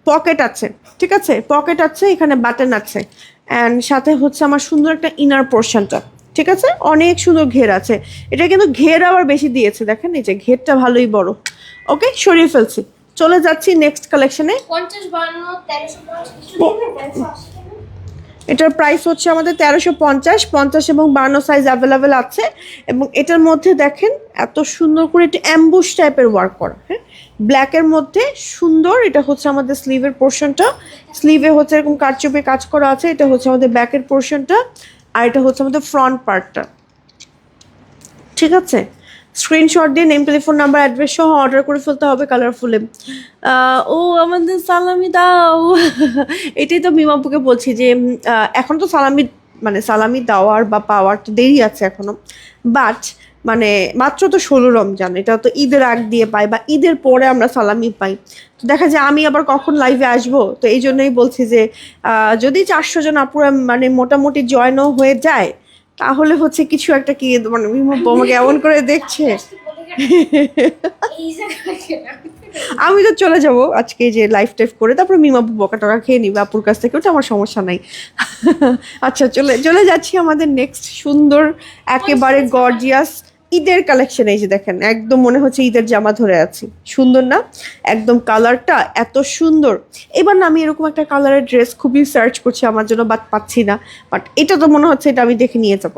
পকেট আছে, ঠিক আছে, পকেট আছে, এখানে বাটন আছে। অ্যান্ড সাথে হচ্ছে আমার সুন্দর একটা ইনার পোর্শনটা, ঠিক আছে, অনেক সুন্দর ঘের আছে। এটা কিন্তু ঘের আবার বেশি দিয়েছে, দেখেন এই যে ঘেরটা ভালোই বড়। ওকে, সরিয়ে ফেলছি, চলে যাচ্ছি নেক্সট কালেকশনে।
50 52 1350 কিছু দিবেন 1380 টাকা।
এটার প্রাইস হচ্ছে আমাদের 1350, 50 এবং 52 সাইজ অ্যাভেলেবেল আছে। এবং এটার মধ্যে দেখেন এত সুন্দর করে একটু অ্যাম্বুশ টাইপের ওয়ার্ক করা, হ্যাঁ, ব্ল্যাকের মধ্যে সুন্দর। এটা হচ্ছে আমাদের স্লিভের পোর্শনটা, স্লিভে হচ্ছে এরকম কারচুপি কাজ করা আছে। এটা হচ্ছে আমাদের ব্যাকের পোর্শনটা, আর এটা হচ্ছে আমাদের ফ্রন্ট পার্টটা, ঠিক আছে। স্ক্রিনশট দিয়ে নেম, টেলিফোন নাম্বার, অ্যাড্রেস সহ অর্ডার করে ফেলতে হবে কালারফুলে। ও আমাদের সালামি দাও। এটাই তো মিমাপুকে বলছি যে এখন তো সালামি, মানে সালামি দেওয়ার বা পাওয়ার তো দেরি আছে এখনো, বাট মানে মাত্র তো 16 রমজান, এটা তো ঈদের আগ দিয়ে পাই, বা ঈদের পরে আমরা সালামি পাই। তো দেখা যায় আমি আবার কখন লাইভে আসবো, তো এই জন্যই বলছি যে যদি 400 জন আপুরা মানে মোটামুটি জয়েনও হয়ে যায়, তাহলে হচ্ছে কিছু একটা কি, মানে মিমাপু আমাকে এমন করে দেখছে।
এই জায়গায়
আমি তো চলে যাব আজকে যে লাইফ টাইফ করে, তারপর মিমাপু বকা টকা খেয়ে নিবে আপুর কাছ থেকে, ওটা আমার সমস্যা নাই। আচ্ছা, চলে চলে যাচ্ছি আমাদের নেক্সট সুন্দর একেবারে গর্জিয়াস ঈদের কালেকশন। এই যে দেখেন, একদম মনে হচ্ছে ঈদের জামা ধরে আছি, সুন্দর না? একদম কালারটা এত সুন্দর। এবার না আমি এরকম একটা কালারের ড্রেস খুবই সার্চ করছি আমার জন্য, বাট পাচ্ছি না। বাট এটা তো মনে হচ্ছে এটা আমি দেখে নিয়ে যাব।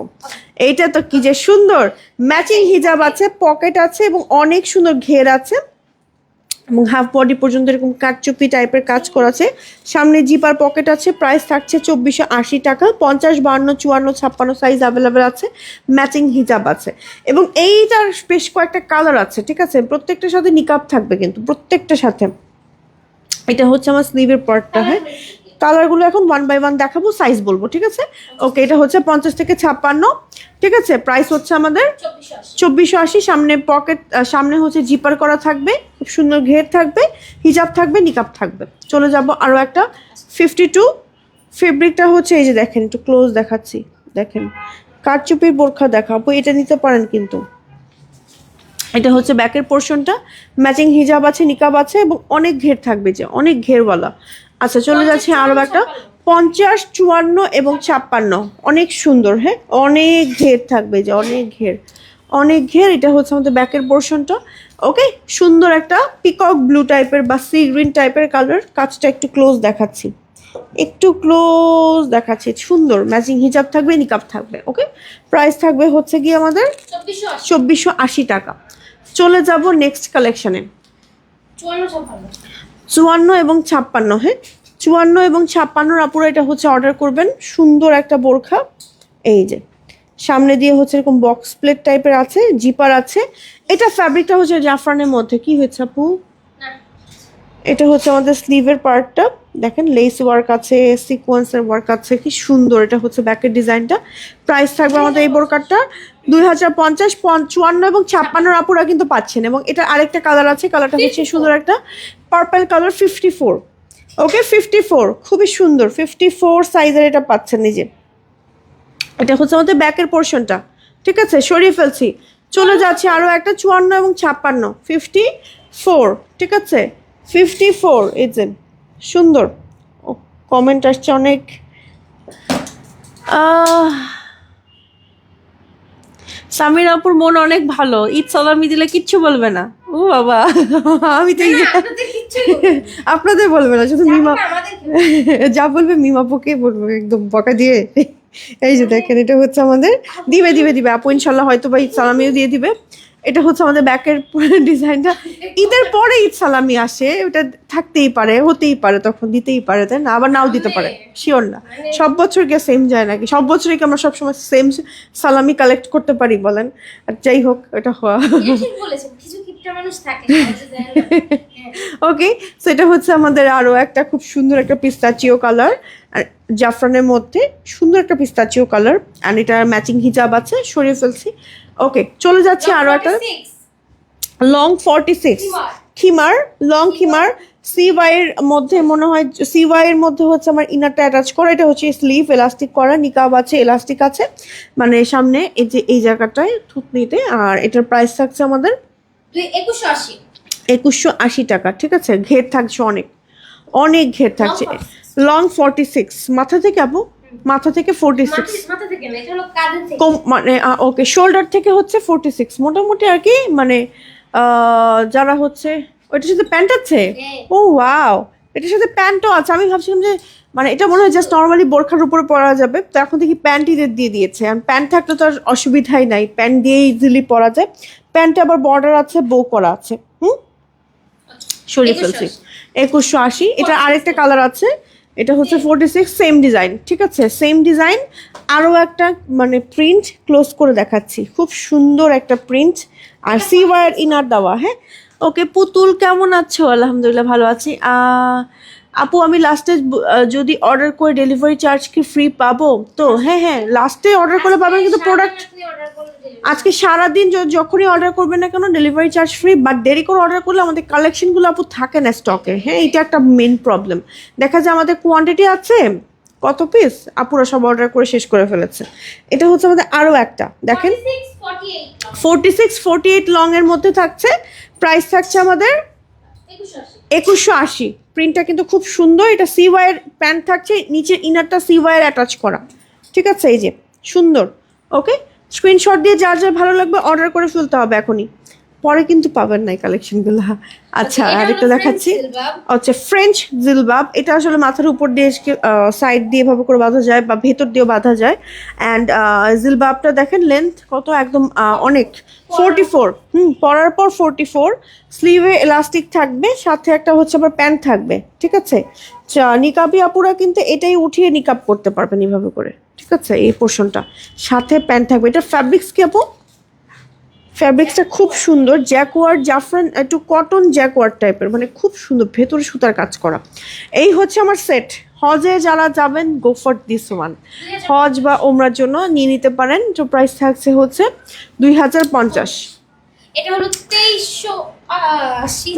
এইটা তো কি যে সুন্দর, ম্যাচিং হিজাব আছে, পকেট আছে, এবং অনেক সুন্দর ঘের আছে, এবং হাফ বডি পর্যন্ত এরকম কাটচুপি টাইপের কাজ করা আছে। সামনে জিপার পকেট আছে। প্রাইস থাকছে 2480 টাকা। 50 52 54 56 সাইজ অ্যাভেলেবেল আছে। ম্যাচিং হিজাব আছে, এবং এইটার বেশ কয়েকটা কালার আছে, ঠিক আছে। প্রত্যেকটার সাথে নিকাব থাকবে কিন্তু, প্রত্যেকটার সাথে। এটা হচ্ছে আমার স্লিভের পার্টটা, হ্যাঁ। কালারগুলো এখন 1 বাই 1 দেখাবো, সাইজ বলবো, ঠিক আছে। ওকে, এটা হচ্ছে 50 থেকে 56, ঠিক আছে। প্রাইস হচ্ছে আমাদের 2480। সামনে পকেট, সামনে হচ্ছে জিপার করা থাকবে, খুব সুন্দর ঘের থাকবে, হিজাব থাকবে, নিকাব থাকবে। চলে যাব আরও একটা 52। ফেব্রিকটা হচ্ছে এই যে দেখেন, একটু ক্লোজ দেখাচ্ছি, দেখেন কারচুপির বোরখা দেখাবো, এটা নিতে পারেন কিন্তু। এটা হচ্ছে ব্যাকের পোর্শনটা, ম্যাচিং হিজাব আছে, নিকাব আছে, এবং অনেক ঘের থাকবে, যে অনেক ঘেরওয়ালা। আচ্ছা, চলে যাচ্ছে আরও একটা 50 54 এবং 56, অনেক সুন্দর, হ্যাঁ, অনেক ঘের থাকবে, যে অনেক ঘের, অনেক ঘের। এটা হচ্ছে আমাদের ব্যাকের পোর্শনটা। ওকে, সুন্দর একটা পিকক ব্লু টাইপের বা সি গ্রিন টাইপের কালার। কাজটা একটু ক্লোজ দেখাচ্ছি, একটু ক্লোজ দেখাচ্ছি, সুন্দর ম্যাচিং হিজাব থাকবে, নিকাব থাকবে। ওকে, প্রাইস থাকবে হচ্ছে কি আমাদের 2480 টাকা। চলে যাব নেক্সট কালেকশনে, 54 এবং 56, হ্যাঁ, 54 এবং 56 আপুরা এটা হচ্ছে অর্ডার করবেন। সুন্দর একটা বোরখা, এই যে সামনে দিয়ে হচ্ছে এরকম বক্স প্লেট টাইপের আছে, জিপার আছে। এটা ফ্যাব্রিকটা হচ্ছে জাফরানের মধ্যে। কি হয়েছে আপু? এটা হচ্ছে আমাদের স্লিভের পার্টটা, দেখেন লেস ওয়ার্ক আছে, সিকোয়েন্সের ওয়ার্ক আছে, কি সুন্দর। এটা হচ্ছে ব্যাকের ডিজাইনটা। প্রাইস থাকবে আমাদের এই বোরকাটা 2050। 54 এবং 56 আপুরা কিন্তু পাচ্ছেন। এবং এটা আরেকটা কালার আছে, কালারটা হচ্ছে সুন্দর একটা পার্পল কালার, 54। ওকে, 54 খুবই সুন্দর, 54 সাইজের এটা পাচ্ছেন নিজে। এটা হচ্ছে আমাদের ব্যাকের পোর্শনটা, ঠিক আছে, সরিয়ে ফেলছি। চলে যাচ্ছে আরও একটা 54 এবং 56, 54, ঠিক আছে, 54। এই যে সুন্দর, ও কমেন্ট আসছে অনেক। সামির আপুর মন অনেক ভালো, ঈদ সালামি দিলে কিচ্ছু বলবে না। ও বাবা, আমি তো আপনাদের বলবে না, শুধু মিমা যা বলবে মিমাপুকে বলবো, একদম বকা দিয়ে। এই যে দেখেন, এটা হচ্ছে আমাদের, দিবে দিবে দিবে আপু ইনশাল্লাহ, হয়তো বা ঈদ সালামিও দিয়ে দিবে। এটা হচ্ছে আমাদের ব্যাকের ডিজাইনটা। ঈদের পরে ঈদ সালামি আসে, ওটা থাকতেই পারে, হতেই পারে, তখন দিতেই পারে, তাই না? আবার নাও দিতে পারে, শিওর না। সব বছর কি সেম যায় নাকি? সব বছরই কি আমরা সবসময় সেম সালামি কালেক্ট করতে পারি বলেন? আর যাই হোক, এটা হওয়া
ঠিক বলেছেন, কিছু কিপটা মানুষ থাকে সহজে দেয় না। হ্যাঁ।
ওকে। সো এটা হচ্ছে আমাদের আরো একটা খুব সুন্দর একটা পিস্তাচিও কালার, আর জাফরানের মধ্যে সুন্দর একটা পিস্তাচিও কালার, আর এটা ম্যাচিং হিজাব আছে, সরিয়ে ফেলছি। ওকে, চলে যাচ্ছি আরো একটা
46
লং 46
খিমার।
খিমার, লং খিমার CY এর মধ্যে, মনে হয় CY এর মধ্যে হচ্ছে আমার ইনারটা অ্যাটাচ করা। এটা হচ্ছে স্লিভ এলাস্টিক করা, নিকাব আছে, এলাস্টিক আছে, মানে সামনে এই যে এই জায়গাটায় থুতনিতে। আর এটার প্রাইস থাকছে আমাদের
2180
2180 টাকা। ঠিক আছে, ঘের থাকছে অনেক, অনেক ঘের থাকছে। লং 46 মাথা থেকে আপু, মাথা থেকে 46,
মাথা থেকে না, এটা হলো কাঁধের থেকে।
মানে ওকে, শোল্ডার থেকে হচ্ছে 46 মোটামুটি আর কি, মানে যারা হচ্ছে ওইটার সাথে প্যান্ট আছে।
হ্যাঁ।
ও ওয়াও, এটার সাথে প্যান্টও আছে। আমি ভাবছিলাম যে মানে এটা মনে হয় জাস্ট নর্মালি বোরখার উপরে পরা যাবে, তো এখন দেখি প্যান্ট ঈদের দিয়ে দিয়েছে। আর প্যান্ট থাকলে তো আর অসুবিধাই নাই, প্যান্ট দিয়ে ইজিলি পরা যায়। প্যান্টে আবার বর্ডার আছে, বো করা আছে। সরিয়ে ফেলছি। 2180। এটা আরেকটা কালার আছে, এটা হচ্ছে 46, সেম ডিজাইন। ঠিক আছে, সেম ডিজাইন। আরও একটা মানে প্রিন্ট ক্লোজ করে দেখাচ্ছি, খুব সুন্দর একটা প্রিন্ট, আর CY ইনার দেওয়া। হ্যাঁ, ওকে। পুতুল কেমন আছো? আলহামদুলিল্লাহ ভালো আছি। আপু আমি লাস্টে যদি অর্ডার করে ডেলিভারি চার্জ কি ফ্রি পাবো? তো হ্যাঁ হ্যাঁ, লাস্টে অর্ডার করলে পাবেন, কিন্তু প্রোডাক্ট আজকে সারাদিন যখনই অর্ডার করবেন না কেন ডেলিভারি চার্জ ফ্রি। বাট দেরি করে অর্ডার করলে আমাদের কালেকশনগুলো আপু থাকে না স্টকে। হ্যাঁ, এটা একটা মেন প্রবলেম। দেখা যায় আমাদের কোয়ান্টিটি আছে কত পিস, আপুরা সব অর্ডার করে শেষ করে ফেলেছে। এটা হচ্ছে আমাদের আরও একটা, দেখেন 46 48 লং এর মধ্যে থাকছে। প্রাইস থাকছে আমাদের 2180। প্রিন্টটা কিন্তু খুব সুন্দর। এটা CY এর প্যান্ট থাকছে, নিচের ইনারটা CY এর অ্যাটাচ করা। ঠিক আছে, এই যে সুন্দর। ওকে, স্ক্রিনশট দিয়ে যার যার ভালো লাগবে অর্ডার করে ফেলতে হবে এখনই, পরে কিন্তু পাবেন না এই কালেকশনগুলো। আচ্ছা, আরেকটা দেখাচ্ছি, আচ্ছা ফ্রেঞ্চ জিলবাব। এটা আসলে মাথার উপর দিয়ে সাইড দিয়ে এভাবে করে বাঁধা যায়, বা ভেতর দিয়েও বাঁধা যায়। অ্যান্ড জিলবাবটা দেখেন লেন্থ কত, একদম অনেক, 44। পরার পর 44, স্লিভে এলাস্টিক থাকবে, সাথে একটা হচ্ছে আবার প্যান্ট থাকবে। ঠিক আছে, নিকাবি আপুরা কিন্তু এটাই উঠিয়ে নিকাব করতে পারবেন এভাবে করে। ঠিক আছে, এই পোর্শনটা সাথে প্যান্ট থাকবে। এটা ফ্যাব্রিক্স কি আপু? ফ্যাব্রিক্সটা খুব সুন্দর, জ্যাকওয়ার্ড জাফরান, একটু কটন জ্যাকওয়ার্ড টাইপের, মানে খুব সুন্দর, ভেতরে সুতার কাজ করা। এই হচ্ছে আমার সেট। হজে যারা যাবেন, গো ফর দিস ওয়ান। হজ বা ওমরার জন্য নিয়ে নিতে পারেন। তো প্রাইস থাকছে হচ্ছে 2050।
এটা হলো 2380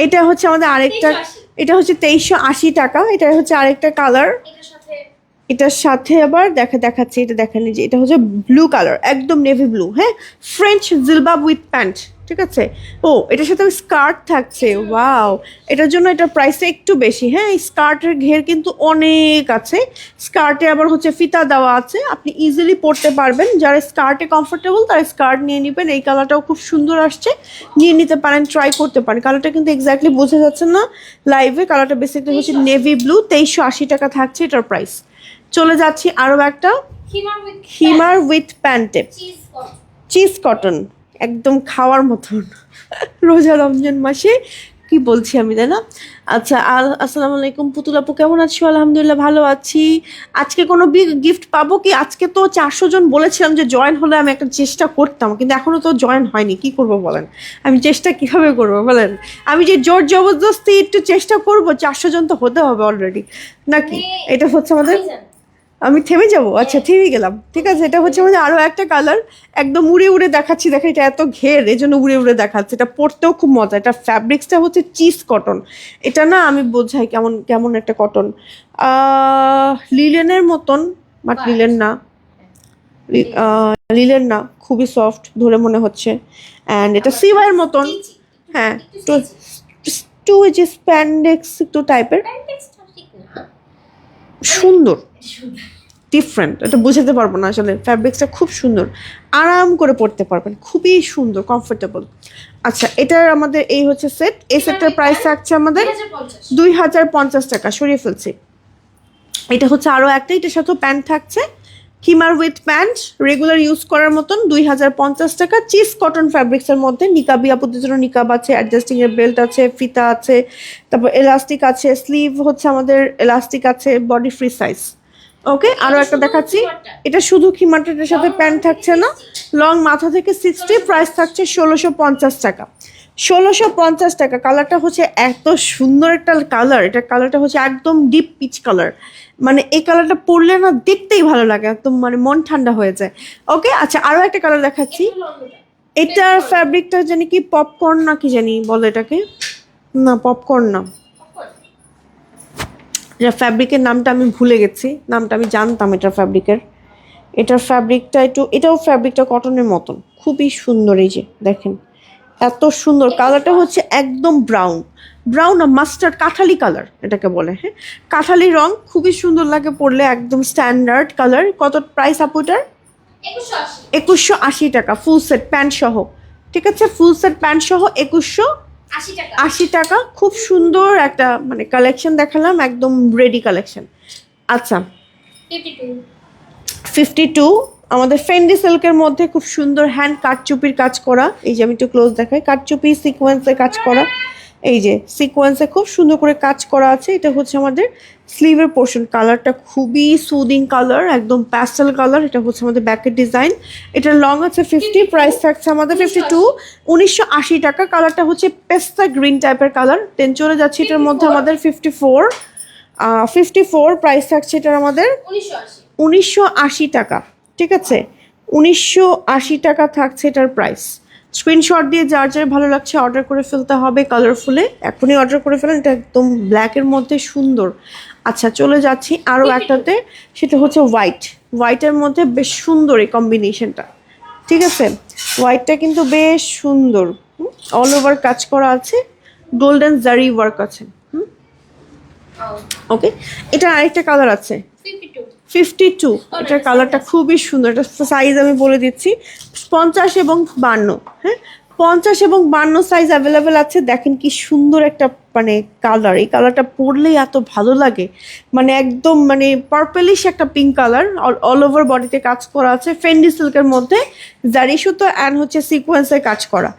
এটা হচ্ছে আমাদের আরেকটা,
2380
এটা হচ্ছে 2380 টাকা। এটা হচ্ছে আরেকটা কালার,
এটার সাথে
এটার সাথে আবার দেখাচ্ছি, এটা দেখেন যে এটা হচ্ছে ব্লু কালার, একদম নেভি ব্লু। হ্যাঁ, ফ্রেঞ্চ জিলবাব উইথ প্যান্ট। ঠিক আছে, ও এটার সাথে স্কার্ট থাকছে। ওয়াও, এটার জন্য এটার প্রাইসটা একটু বেশি। হ্যাঁ, এই স্কার্টের ঘের কিন্তু অনেক আছে। স্কার্টে আবার হচ্ছে ফিতা দেওয়া আছে, আপনি ইজিলি পরতে পারবেন। যারা স্কার্টে কমফোর্টেবল তারা স্কার্ট নিয়ে নেবেন। এই কালারটাও খুব সুন্দর আসছে, নিয়ে নিতে পারেন, ট্রাই করতে পারেন। কালারটা কিন্তু এক্স্যাক্টলি বোঝা যাচ্ছে না লাইভে। কালারটা বেসিক্যালি হচ্ছে নেভি ব্লু। 2380 টাকা থাকছে এটার প্রাইস। চলে যাচ্ছি আরও একটা হিমার উইথ প্যান্টে, চিজ কটন, একদম খাওয়ার মতন রোজা রমজান মাসে কি বলছি আমি, তাই না? আচ্ছা, আসসালামু আলাইকুম পুতুল আপু, কেমন আছো? আলহামদুলিল্লাহ ভালো আছি। আজকে কোনো গিফট পাবো কি? আজকে তো 400 জন বলেছিলাম যে জয়েন হলে আমি একটা চেষ্টা করতাম, কিন্তু এখনো তো জয়েন হয়নি। কি করব বলেন, আমি চেষ্টা কিভাবে করবো বলেন? আমি যে জোর জবরদস্তি একটু চেষ্টা করব, 400 জন তো হতে হবে অলরেডি নাকি? এটা হচ্ছে আমাদের, আমি থেমে যাবো? আচ্ছা, থেমে গেলাম। ঠিক আছে, এটা হচ্ছে আমাদের আরো একটা কালার, একদম উড়ে উড়ে দেখাচ্ছি। দেখেন, এটা এত ঘের, এই জন্য উড়ে উড়ে দেখাচ্ছে। এটা পরতেও খুব মজা। এটা ফ্যাব্রিক্সটা হচ্ছে চিজ কটন। এটা না আমি বোঝাই কেমন কেমন একটা কটন, লিলেনের মতন, বাট লিলেন না, লিলেন না, খুবই সফট ধরে মনে হচ্ছে। অ্যান্ড এটা CY এর মতন। হ্যাঁ, টু যে স্প্যান্ডেক্স একটু টাইপের, সুন্দর, ডিফারেন্ট। এটা বুঝাতে পারবো না আসলে। ফ্যাব্রিক্সটা খুব সুন্দর, আরাম করে পরতে পারবেন, খুবই সুন্দর, কমফোর্টেবল। আচ্ছা, এটার আমাদের এই হচ্ছে সেট। এই সেটটার প্রাইস থাকছে আমাদের 2050 টাকা। সরিয়ে ফেলছি। এটা হচ্ছে আরও একটা, এটার সাথেও প্যান্ট থাকছে। হিমার উইথ প্যান্ট রেগুলার ইউজ করার মতন 2050 টাকা। চিজ কটন ফ্যাব্রিক্সের মধ্যে নিকাবি আপুদের জন্য নিকাব আছে, অ্যাডজাস্টিং এর বেল্ট আছে, ফিতা আছে, তারপর এলাস্টিক আছে, স্লিভ হচ্ছে আমাদের এলাস্টিক আছে, বডি ফ্রি সাইজ। ওকে, আরো একটা দেখাচ্ছি। এটা শুধু খিমারটার সাথে প্যান্ট থাকছে না, লং মাথা থেকে 60, প্রাইস থাকছে 1650 টাকা। 1650 টাকা। কালারটা হচ্ছে এত সুন্দর একটা কালার, এটা কালারটা হচ্ছে একদম ডিপ পিচ কালার, মানে এই কালারটা পরলে না দেখতেই ভালো লাগে, একদম মানে মন ঠান্ডা হয়ে যায়। ওকে, আচ্ছা আরো একটা কালার দেখাচ্ছি। এটার ফ্যাব্রিকটা জানি কি পপকর্ন না কি জানি বলে এটাকে, না পপকর্ন না, এটা ফ্যাব্রিকের নামটা আমি ভুলে গেছি, নামটা আমি জানতাম এটার ফ্যাব্রিকের। এটার ফ্যাব্রিকটা একটু, এটাও ফ্যাব্রিকটা কটনের মতন, খুবই সুন্দর। এই যে দেখেন এত সুন্দর কালারটা হচ্ছে একদম ব্রাউন, ব্রাউন না মাস্টার্ড, কাঠালি কালার এটাকে বলে। হ্যাঁ, কাঠালি রং, খুবই সুন্দর লাগে পরলে, একদম স্ট্যান্ডার্ড কালার। কত প্রাইস আপু এটার? 2180 টাকা, ফুল সেট প্যান্ট সহ। ঠিক আছে, ফুল সেট প্যান্ট সহ 2180 টাকা। খুব সুন্দর একটা মানে কালেকশন দেখালাম, একদম রেডি কালেকশন। আচ্ছা 52 আমাদের ফেন্ডি সিল্কের মধ্যে খুব সুন্দর হ্যান্ড কাটচুপির কাজ করা। এই যে আমি একটু ক্লোজ দেখাই, কাটচুপি সিকোয়েন্সের কাজ করা, এই যে সিকোয়েন্সে খুব সুন্দর করে কাজ করা আছে। এটা হচ্ছে আমাদের স্লিভের পোর্শন, কালারটা খুবই সুদিং কালার, একদম প্যাস্টেল কালার। এটা হচ্ছে আমাদের ব্যাকের ডিজাইন, এটা লং আছে 50, প্রাইস থাকছে আমাদের 52, 1980 টাকা। কালারটা হচ্ছে পেস্তা গ্রিন টাইপের কালার। দেন চলে যাচ্ছে এটার মধ্যে আমাদের 54, প্রাইস থাকছে এটার আমাদের 1980 টাকা। ঠিক আছে, 1980 টাকা থাকছে এটার প্রাইস। স্ক্রিনশট দিয়ে যার যার ভালো লাগছে অর্ডার করে ফেলতে হবে কালারফুলে, এখনই অর্ডার করে ফেলেন, এটা একদম ব্ল্যাকের মধ্যে সুন্দর। আচ্ছা চলে যাচ্ছি আরও একটাতে, সেটা হচ্ছে হোয়াইটের মধ্যে বেশ সুন্দর এই কম্বিনেশনটা। ঠিক আছে, হোয়াইটটা কিন্তু বেশ সুন্দর, অল ওভার কাজ করা আছে, গোল্ডেন জারি ওয়ার্ক আছে। ওকে, এটা আরেকটা কালার আছে 52, এটার কালারটা খুবই সুন্দর। এটা সাইজ আমি বলে দিচ্ছি 50 এবং 52। হ্যাঁ, 50 এবং 52 সাইজ অ্যাভেলেবেল আছে। দেখেন কি সুন্দর একটা মানে কালার, এই কালারটা পরলেই এত ভালো লাগে, মানে একদম মানে পার্পলিশ একটা পিঙ্ক কালার, অল ওভার বডিতে কাজ করা আছে, ফেন্ডি সিল্কের মধ্যে জারি সুতো অ্যান্ড হচ্ছে সিকোয়েন্সের কাজ করা।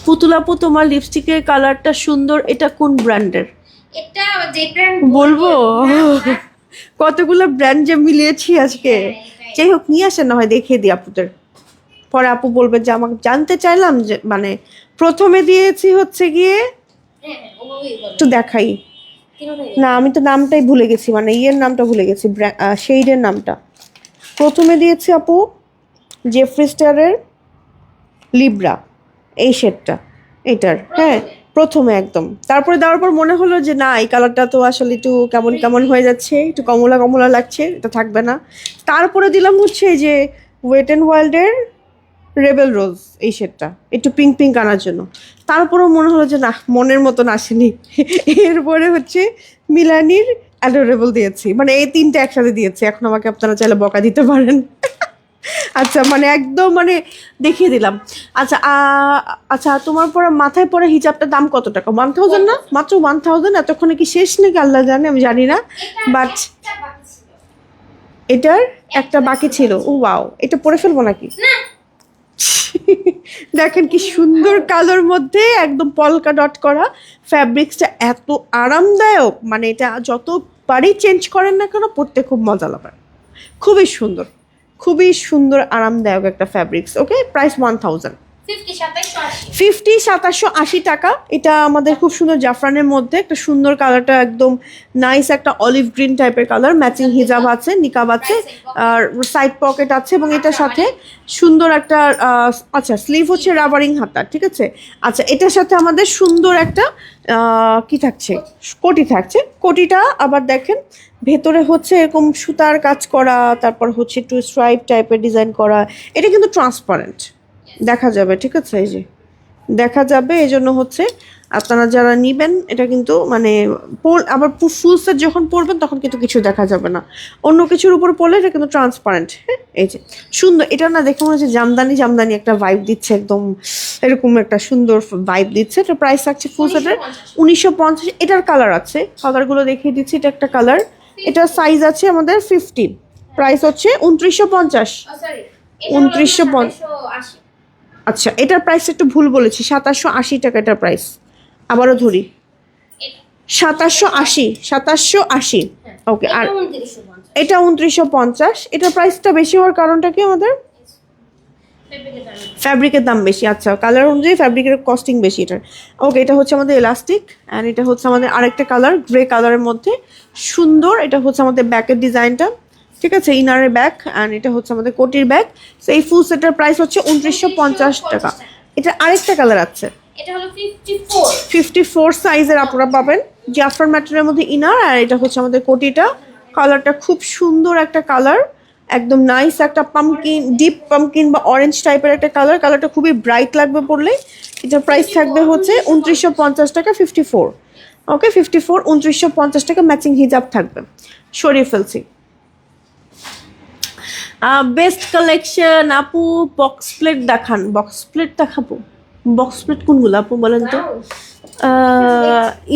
পুতুলাপু তোমার লিপস্টিকের কালারটা সুন্দর, এটা কোন ব্র্যান্ডের
এটা যে ব্র্যান্ড
বলবো? কতগুলো ব্র্যান্ড যে মিলিয়েছি আজকে। যাই হোক, নিয়ে আসেন না হয় দেখিয়ে দিই আপুদের, পরে আপু বলবে যে আমাকে জানতে চাইলাম যে মানে প্রথমে দিয়েছি হচ্ছে গিয়ে একটু দেখাই না, আমি তো নামটাই ভুলে গেছি, মানে ইয়ের নামটা ভুলে গেছি, শেডের নামটা। প্রথমে দিয়েছি আপু জেফ্রি স্টারের লিব্রা, এই শেডটা এটার। হ্যাঁ, প্রথমে একদম, তারপরে দেওয়ার পর মনে হলো যে না এই কালারটা তো আসলে একটু কেমন কেমন হয়ে যাচ্ছে, একটু কমলা কমলা লাগছে, এটা থাকবে না। তারপরে দিলাম হচ্ছে এই যে ওয়েট অ্যান্ড ওয়াইল্ডের রেবেল রোজ, এই শেডটা একটু পিঙ্ক পিঙ্ক আনার জন্য। তারপরেও মনে হলো যে না মনের মতন আসেনি, এরপরে হচ্ছে মিলানির অ্যাডোরেবল দিয়েছি, মানে এই তিনটে একসাথে দিয়েছি। এখন আমাকে আপনারা চাইলে বকা দিতে পারেন। আচ্ছা মানে একদম মানে দেখিয়ে দিলাম। আচ্ছা আচ্ছা, তোমার পরে মাথায় পরে হিজাবটার দাম কত টাকা? 1000 না? মাত্র 1000? এতক্ষণে কি শেষ নাকি আল্লাহ জানে, আমি জানি না, বাট এটার একটা বাকি ছিল। ও ওয়াও, এটা পরে ফেলবো নাকি? দেখেন কি সুন্দর কালোর মধ্যে একদম পলকা ডট করা, ফ্যাব্রিক্সটা এত আরামদায়ক, মানে এটা যতবারই চেঞ্জ করেন না কেন পরতে খুব মজা লাগে, খুবই সুন্দর, খুবই সুন্দর আরামদায়ক একটা ফ্যাব্রিক্স। ওকে, প্রাইস 1000, 2780 টাকা। এটা আমাদের খুব সুন্দর জাফরানের মধ্যে একটা সুন্দর কালারটা, একদম নাইস একটা অলিভ গ্রিন টাইপের কালার, ম্যাচিং হিজাব আছে, নিকাব আছে, আর সাইড পকেট আছে, এবং এটার সাথে সুন্দর একটা আচ্ছা স্লিভ হচ্ছে রাবারিং হাতা। ঠিক আছে, আচ্ছা এটার সাথে আমাদের সুন্দর একটা কি থাকছে, কোটি থাকছে। কোটিটা আবার দেখেন ভেতরে হচ্ছে এরকম সুতার কাজ করা, তারপর হচ্ছে একটু স্ট্রাইপ টাইপের ডিজাইন করা। এটা কিন্তু ট্রান্সপারেন্ট, দেখা যাবে। ঠিক আছে, এই যে দেখা যাবে, এই জন্য হচ্ছে আপনারা যারা নিবেন এটা কিন্তু মানে আবার ফুল সেট যখন পরবেন তখন কিন্তু কিছু দেখা যাবে না, অন্য কিছুর উপর পরলে এটা কিন্তু ট্রান্সপারেন্ট। হ্যাঁ, এই যে সুন্দর, এটা না দেখে মনে হচ্ছে জামদানি জামদানি একটা ভাইব দিচ্ছে, একদম এরকম একটা সুন্দর ভাইব দিচ্ছে। এটা প্রাইস থাকছে ফুল সেটের 1950। এটার কালার আছে, কালারগুলো দেখিয়ে দিচ্ছি। এটা একটা কালার এটা সাইজ আছে আমাদের 50, প্রাইস হচ্ছে 2950।
সরি
2950। আচ্ছা, এটার প্রাইস একটু ভুল বলেছি, 2780 টাকা এটার প্রাইস। আবারও ধরি, 2780। ওকে, আর এটা 2950। এটার প্রাইসটা বেশি হওয়ার কারণটা কি আমাদের? ফ্যাব্রিকের দাম বেশি। আচ্ছা, কালার অনুযায়ী ফ্যাব্রিকের কস্টিং বেশি এটার। ওকে, এটা হচ্ছে আমাদের এলাস্টিক অ্যান্ড এটা হচ্ছে আমাদের আরেকটা কালার গ্রে কালারের মধ্যে সুন্দর। এটা হচ্ছে আমাদের ব্যাকের ডিজাইনটা, ঠিক আছে, ইনারের ব্যাক অ্যান্ড এটা হচ্ছে আমাদের কোটির ব্যাক। সো এই ফুল সেটের প্রাইস হচ্ছে 2950 টাকা। এটা আরেকটা কালার আছে,
এটা হলো 54
54 সাইজের আপনারা পাবেন, জাফরান ম্যাটেরিয়ালের মধ্যে ইনার, আর এটা হচ্ছে আমাদের কোটিটা। কালারটা খুব সুন্দর একটা কালার, একদম নাইস একটা পামকিন, ডিপ পামকিন বা অরেঞ্জ টাইপের একটা কালার। কালারটা খুবই ব্রাইট লাগবে পরলে। এটার প্রাইস থাকবে হচ্ছে 2950 টাকা, 54। ওকে, 54, 2950 টাকা। ম্যাচিং হিজাব থাকবে। সরিয়ে ফেলছি। বেস্ট কালেকশন আপু, বক্স প্লেট দেখান। বক্স প্লেট দেখাবো? বক্স প্লেট কোনগুলো আপু বলেন তো?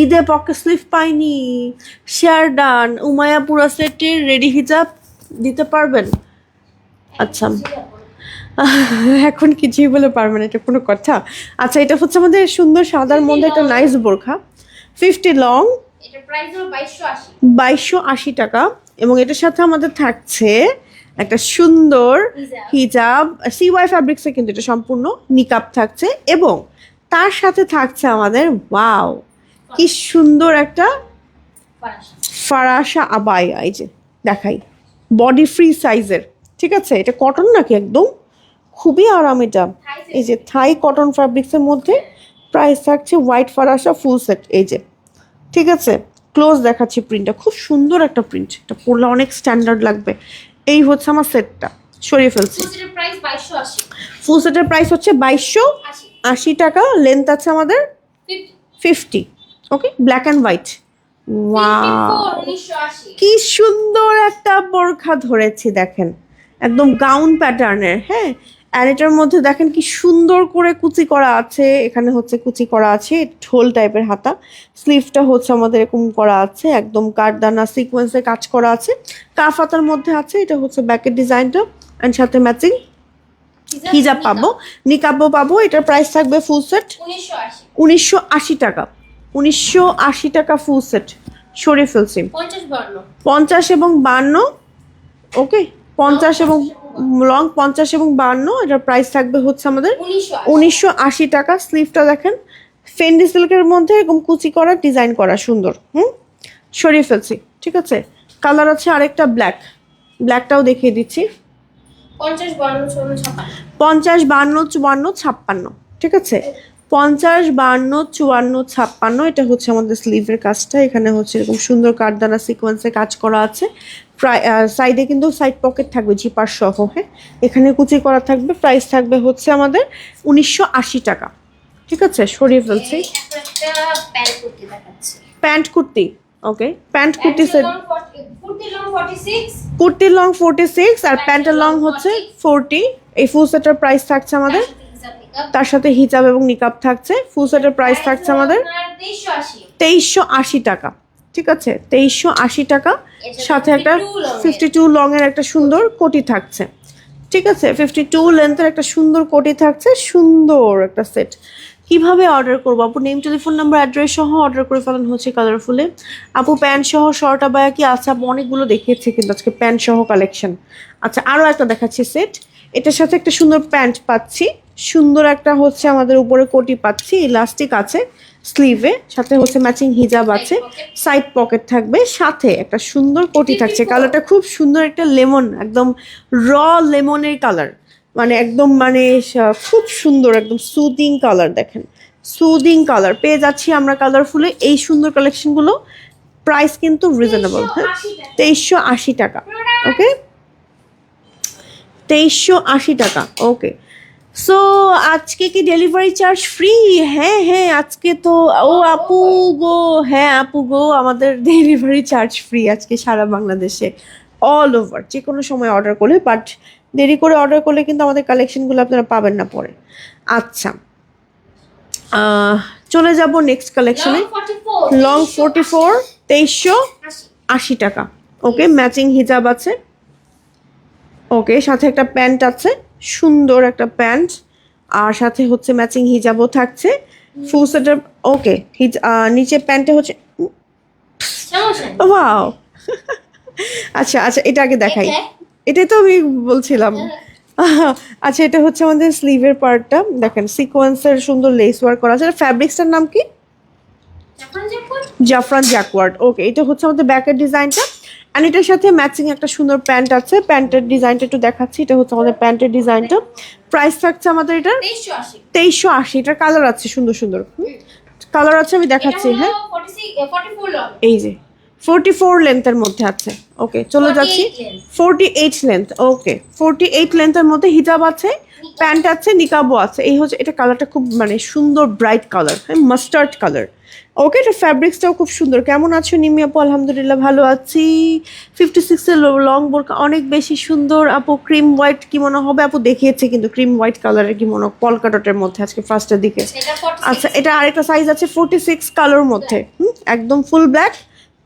ঈদে পকেট স্লিভ পাইনি, শেয়ার ডান, উমায়াপুরা সেটের রেডি হিজাব দিতে পারবেন? আচ্ছা, এখন কিছুই বলে পারবেন, এটা কোনো কথা? আচ্ছা, এটা হচ্ছে আমাদের সুন্দর সাদার মধ্যে একটা নাইস বোরখা, 50 লং,
এটা প্রাইস হলো 2280
2280 টাকা। এবং এটার সাথে আমাদের থাকছে একটা সুন্দর হিজাব, সিওয়াই ফ্যাব্রিক্সে কিন্তু এটা সম্পূর্ণ নিকাব থাকছে। এবং তার সাথে থাকছে আমাদের, ওয়াও কি সুন্দর একটা ফারাসা আবায়া। এই যে দেখাই, বডি ফ্রি সাইজের, ঠিক আছে। এটা কটন নাকি একদম খুবই আরাম এটা। এই যে থাই কটন ফ্যাব্রিক্সের মধ্যে প্রাইস থাকছে হোয়াইট ফারাসা ফুল সেট। এই যে, ঠিক আছে, ক্লোজ দেখাচ্ছি প্রিন্টটা, খুব সুন্দর একটা প্রিন্ট, এটা পরলে অনেক স্ট্যান্ডার্ড লাগবে। এই হচ্ছে আমার সেটটা, সরিয়ে ফেলছি। ফুল সেটের প্রাইস হচ্ছে 2280 টাকা। লেন্থ আছে আমাদের 50। ওকে, ব্ল্যাক অ্যান্ড হোয়াইট। ওয়াও, কি সুন্দর একটা বোরখা ধরেছি দেখেন, একদম গাউন প্যাটার্নের। হ্যাঁ, আর এটার মধ্যে দেখেন কি সুন্দর করে কুচি করা আছে। এখানে হচ্ছে কুচি করা আছে, ঢোল টাইপের হাতা। স্লিভটা হচ্ছে আমাদের এরকম করা আছে, একদম কাঠদানা সিকোয়েন্সে কাজ করা আছে, কাফ হাতার মধ্যে আছে। এটা হচ্ছে ব্যাকের ডিজাইনটা অ্যান্ড সাথে ম্যাচিং হিজাব পাবো, নিকাবও পাবো। এটার প্রাইস থাকবে ফুল সেট 1980 টাকা। 1980 টাকা ফুল সেট। সরিয়ে ফেলছি। 50 এবং 52। ওকে, 50 এবং লং, 50 এবং 52। এটার প্রাইস থাকবে হচ্ছে আমাদের 1980 টাকা। স্লিভটা দেখেন, ফেন্ডি সিল্কের মধ্যে এরকম কুচি করা, ডিজাইন করা, সুন্দর। সরিয়ে ফেলছি, ঠিক আছে। কালার আছে আরেকটা ব্ল্যাক, ব্ল্যাকটাও দেখিয়ে দিচ্ছি।
50 52
50 52 54 56, ঠিক আছে। 50 52 54 56। এটা হচ্ছে আমাদের স্লিভের কাজটা। এখানে হচ্ছে এরকম সুন্দর কাঠদানা সিকোয়েন্সে কাজ করা আছে। সাইডে কিন্তু সাইড পকেট থাকবে জিপার সহ। হ্যাঁ, এখানে কুচি করা থাকবে। প্রাইস থাকবে হচ্ছে আমাদের 1980 টাকা, ঠিক আছে। সরিয়ে ফেলছি। প্যান্ট কুর্তি, ওকে, প্যান্ট কুর্তি সেট। কুর্তির লং 46 আর প্যান্টের লং হচ্ছে 40। এই ফুল সেটের প্রাইস থাকছে আমাদের, তার সাথে হিজাব এবং নিকাব থাকছে। ফুল সেটের প্রাইস থাকছে আমাদের 2380 টাকা, ঠিক আছে। 2380 টাকা, সাথে একটা 52 লং এর একটা সুন্দর কোটি থাকছে, ঠিক আছে। 52 লেন্থের একটা সুন্দর কোটি থাকছে, সুন্দর একটা সেট। কিভাবে অর্ডার করবো আপু? নেম, টেলিফোন নাম্বার, অ্যাড্রেস সহ অর্ডার করে ফেলান হচ্ছে কালারফুলে। আপু প্যান্ট সহ শর্ট আবায়া কি আছে? আপু অনেকগুলো দেখিয়েছি কিন্তু আজকে প্যান্ট সহ কালেকশন। আচ্ছা, আরও একটা দেখাচ্ছি সেট। এটার সাথে একটা সুন্দর প্যান্ট পাচ্ছি, সুন্দর একটা হচ্ছে আমাদের উপরে কোটি পাচ্ছি, ইলাস্টিক আছে স্লিভে, সাথে হচ্ছে ম্যাচিং হিজাব আছে, সাইড পকেট থাকবে, সাথে একটা সুন্দর কোটি থাকছে। কালারটা খুব সুন্দর, একটা লেমন, একদম র লেমনের কালার, মানে একদম মানে খুব সুন্দর, একদম সুদিং কালার। দেখেন, সুদিং কালার পেয়ে যাচ্ছি আমরা কালারফুলে। এই সুন্দর কালেকশনগুলো প্রাইস কিন্তু রিজনেবল। হ্যাঁ, 2380 টাকা। ওকে, 2380 টাকা। ওকে, সো আজকে কি ডেলিভারি চার্জ ফ্রি? হ্যাঁ হ্যাঁ, আজকে তো, ও আপু গো, হ্যাঁ আপু গো, আমাদের ডেলিভারি চার্জ ফ্রি আজকে সারা বাংলাদেশে, অল ওভার, যে কোনো সময় অর্ডার করলে। বাট দেরি করে অর্ডার করলে কিন্তু আমাদের কালেকশনগুলো আপনারা পাবেন না পরে। আচ্ছা, চলে যাব নেক্সট কালেকশনে। লং 44 2380 টাকা। ওকে ম্যাচিং হিজাব আছে। ওকে সাথে একটা প্যান্ট আছে, সুন্দর একটা প্যান্ট, আর সাথে হচ্ছে ম্যাচিং হিজাবও থাকছে ফুল সেটের। ওকে নিচে প্যান্টে হচ্ছে
সমস্যা নেই।
ওয়াও আচ্ছা আচ্ছা, এটা আগে দেখাই।
এটা?
এটাই তো আমি বলছিলাম। আচ্ছা, এটা হচ্ছে আমাদের স্লিভের পার্টটা, দেখেন সিকোয়েন্সের সুন্দর লেস ওয়ার্ক করা আছে। ফ্যাব্রিক্সটার নাম কি?
এখন যে কোন
জাফরান জ্যাকওয়ার্ড। ওকে, এটা হচ্ছে আমাদের ব্যাকের ডিজাইনটা, অ্যান্ড এটার সাথে ম্যাচিং একটা সুন্দর প্যান্ট আছে। প্যান্টের ডিজাইনটা একটু দেখাচ্ছি, এটা হচ্ছে আমাদের প্যান্টের ডিজাইনটা। প্রাইস থাকছে আমাদের এটা
2380।
2380। এটার কালার আছে সুন্দর সুন্দর কালার আছে, আমি দেখাচ্ছি। হ্যাঁ
44 লং।
এই যে 44 লেন্থের মধ্যে আছে। ওকে চলে যাচ্ছি 48 লেন্থ। ওকে 48 লেন্থের মধ্যে হিজাব আছে, প্যান্ট আছে, নিকাবও আছে। এই হচ্ছে এটা, কালারটা খুব মানে সুন্দর ব্রাইট কালার, হ্যাঁ মাস্টার্ড কালার। ওকে, এটা ফ্যাব্রিক্সটাও খুব সুন্দর। কেমন আছো নিমি আপু? আলহামদুলিল্লাহ ভালো আছি। 56 এর লং বোরকা অনেক বেশি সুন্দর আপু। ক্রিম হোয়াইট কি মনে হবে আপু? দেখিয়েছে কিন্তু ক্রিম হোয়াইট কালারের কি মনে, পলকা ডটের মধ্যে আজকে ফার্স্টের দিকে।
এটা 46।
আচ্ছা, এটা আরেকটা সাইজ আছে 46 কালার মধ্যে, একদম ফুল ব্ল্যাক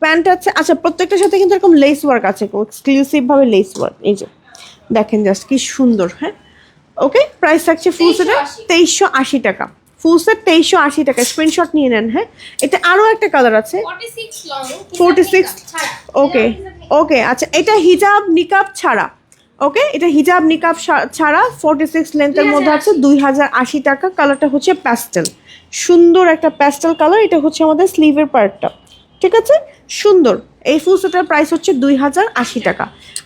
প্যান্ট আছে। আচ্ছা, প্রত্যেকটার সাথে কিন্তু এরকম লেস ওয়ার্ক আছে, এক্সক্লুসিভ ভাবে লেস ওয়ার্ক। এই যে দেখেন জাস্ট কি সুন্দর। হ্যাঁ ওকে, প্রাইস থাকছে ফুল সেটে 2380 টাকা। ফুল সেট 2380 টাকা, স্ক্রিনশট নিয়ে নেন। হ্যাঁ, এটা আরো একটা কালার আছে
46 লং।
46। ওকে ওকে, আচ্ছা এটা হিজাব নিকাব ছাড়া। ওকে, এটা হিজাব নিকাব ছাড়া 46 লেন্থের মধ্যে আছে 2080 টাকা। কালারটা হচ্ছে প্যাস্টেল, সুন্দর একটা প্যাস্টেল কালার। এটা হচ্ছে আমাদের স্লিভের পার্টটা, ঠিক আছে সুন্দর। এই ফুল সেটের প্রাইস হচ্ছে 2080 টাকা।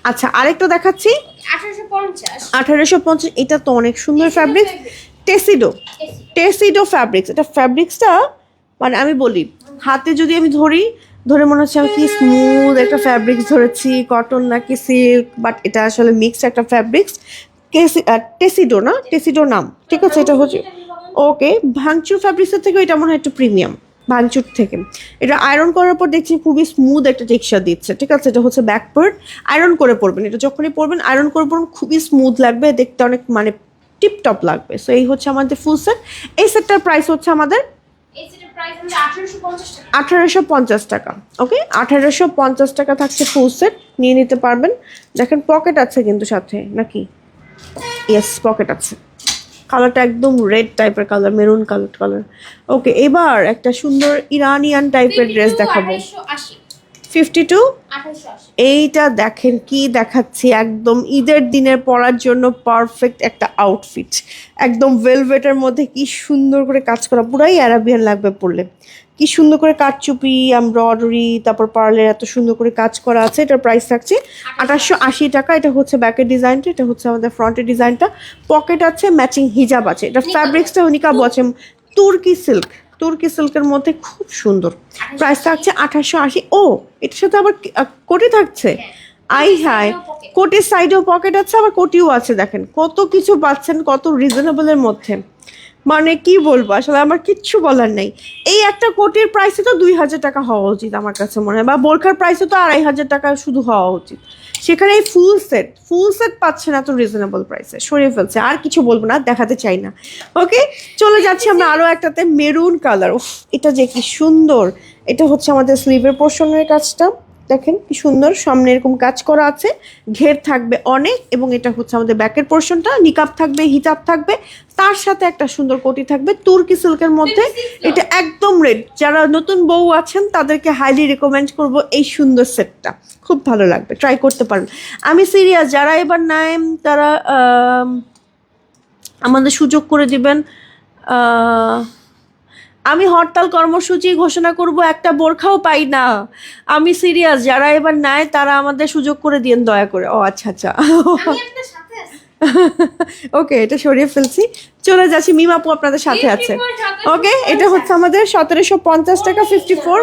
আচ্ছা, আরেকটা দেখাচ্ছি
1850।
1850। এটা তো অনেক সুন্দর ফ্যাব্রিক, টেসিডো। টেসিডো ফ্যাব্রিক্স। এটা ফ্যাব্রিক্সটা মানে আমি বলি, হাতে যদি আমি ধরে মনে হচ্ছে আমি কি স্মুথ একটা ফ্যাব্রিক্স ধরেছি, কটন নাকি সিল্ক, বাট এটা আসলে মিক্সড একটা ফ্যাব্রিক্স। টেসিডো না, টেসিডো নাম, ঠিক আছে। এটা হচ্ছে ওকে, ভাঙচুর ফ্যাব্রিক্সের থেকে এটা মনে হয় একটু প্রিমিয়াম ভাঙচুর থেকে। এটা আয়রন করার পর দেখছি খুবই স্মুথ একটা টেক্সচার দিচ্ছে, ঠিক আছে। এটা হচ্ছে ব্যাক পার্ট, আয়রন করে পরবেন, এটা যখনই পরবেন আয়রন করে পরবেন, খুবই স্মুথ লাগবে দেখতে, অনেক মানে টিপটপ লাগবে। সো এই হচ্ছে আমাদের ফুল সেট। এই সেটটার প্রাইস হচ্ছে আমাদের
এই সেটের প্রাইস হচ্ছে 1850 টাকা।
1850 টাকা। ওকে, 1850 টাকা থাকছে ফুল সেট, নিয়ে নিতে পারবেন। দেখেন পকেট আছে কিন্তু সাথে, নাকি? ইয়েস, পকেট আছে। কালারটা একদম রেড টাইপের কালার, মেরুন কালার। ওকে, এবার একটা সুন্দর ইরানিয়ান টাইপের ড্রেস দেখাবো।
1880।
52।
1880।
এইটা দেখেন কি দেখাচ্ছি, একদম ঈদের দিনের পরার জন্য পারফেক্ট একটা আউটফিট। একদম ভেলভেটের মধ্যে কি সুন্দর করে কাজ করা, পুরাই অ্যারাবিয়ান লাগবে পরলে। কি সুন্দর করে কাটচুপি, এমব্রয়ডারি, তারপর পার্লের এত সুন্দর করে কাজ করা আছে। এটার প্রাইস থাকছে 1880 টাকা। এটা হচ্ছে ব্যাকের ডিজাইনটা, এটা হচ্ছে আমাদের ফ্রন্টের ডিজাইনটা। পকেট আছে, ম্যাচিং হিজাব আছে। এটা ফ্যাব্রিক্সটা নিকাব আছে, তুর্কি সিল্কের মধ্যে খুব সুন্দর। প্রাইস থাকছে 1880। ও, এটার সাথে আবার কোটি থাকছে। আই হাই, কোটির সাইডেও পকেট আছে, আবার কোটিও আছে। দেখেন কত কিছু পাচ্ছেন, কত রিজনেবলের মধ্যে। মানে কি বলবো, আসলে আমার কিচ্ছু বলার নেই। এই একটা কোটির প্রাইসে তো 2000 টাকা হওয়া উচিত আমার কাছে মনে হয়, বা বোরখার প্রাইসে তো 2500 টাকা শুধু হওয়া উচিত। সেখানে এই ফুল সেট পাচ্ছে না তো রিজনেবল প্রাইসে, সরিয়ে ফেলছে। আর কিছু বলবো না, দেখাতে চাই না। ওকে, চলে যাচ্ছি আমরা আরো একটাতে, মেরুন কালার। উফ, এটা যে কি সুন্দর। এটা হচ্ছে আমাদের স্লিভের পোর্শনের কাজটা, দেখেন কি সুন্দর, সামনে এরকম কাজ করা আছে, ঘের থাকবে অনেক। এবং এটা হচ্ছে আমাদের ব্যাকের পোর্শনটা, নিকাব থাকবে, হিজাব থাকবে, তার সাথে একটা সুন্দর কোটি থাকবে তুর্কি সিল্কের মধ্যে। এটা একদম রেড। যারা নতুন বউ আছেন তাদেরকে হাইলি রেকমেন্ড করব এই সুন্দর সেটটা, খুব ভালো লাগবে, ট্রাই করতে পারেন। আমি সিরিয়াস, যারা এবার নেয় তারা আমাদের সুযোগ করে দিবেন। আমি হরতাল কর্মসূচি ঘোষণা করব, একটা বোরখাও পাই না। আমি সিরিয়াস, যারা এবার নেয় তারা আমাদের সুযোগ করে দিন দয়া করে। ও আচ্ছা আচ্ছা,
আমি আপনার সাথে আছি।
ওকে, এটা সরিয়ে ফেলছি। চলে যাচ্ছি, মিমাপু আপনাদের সাথে আছে। ওকে, এটা হচ্ছে আমাদের 1750 টাকা। 54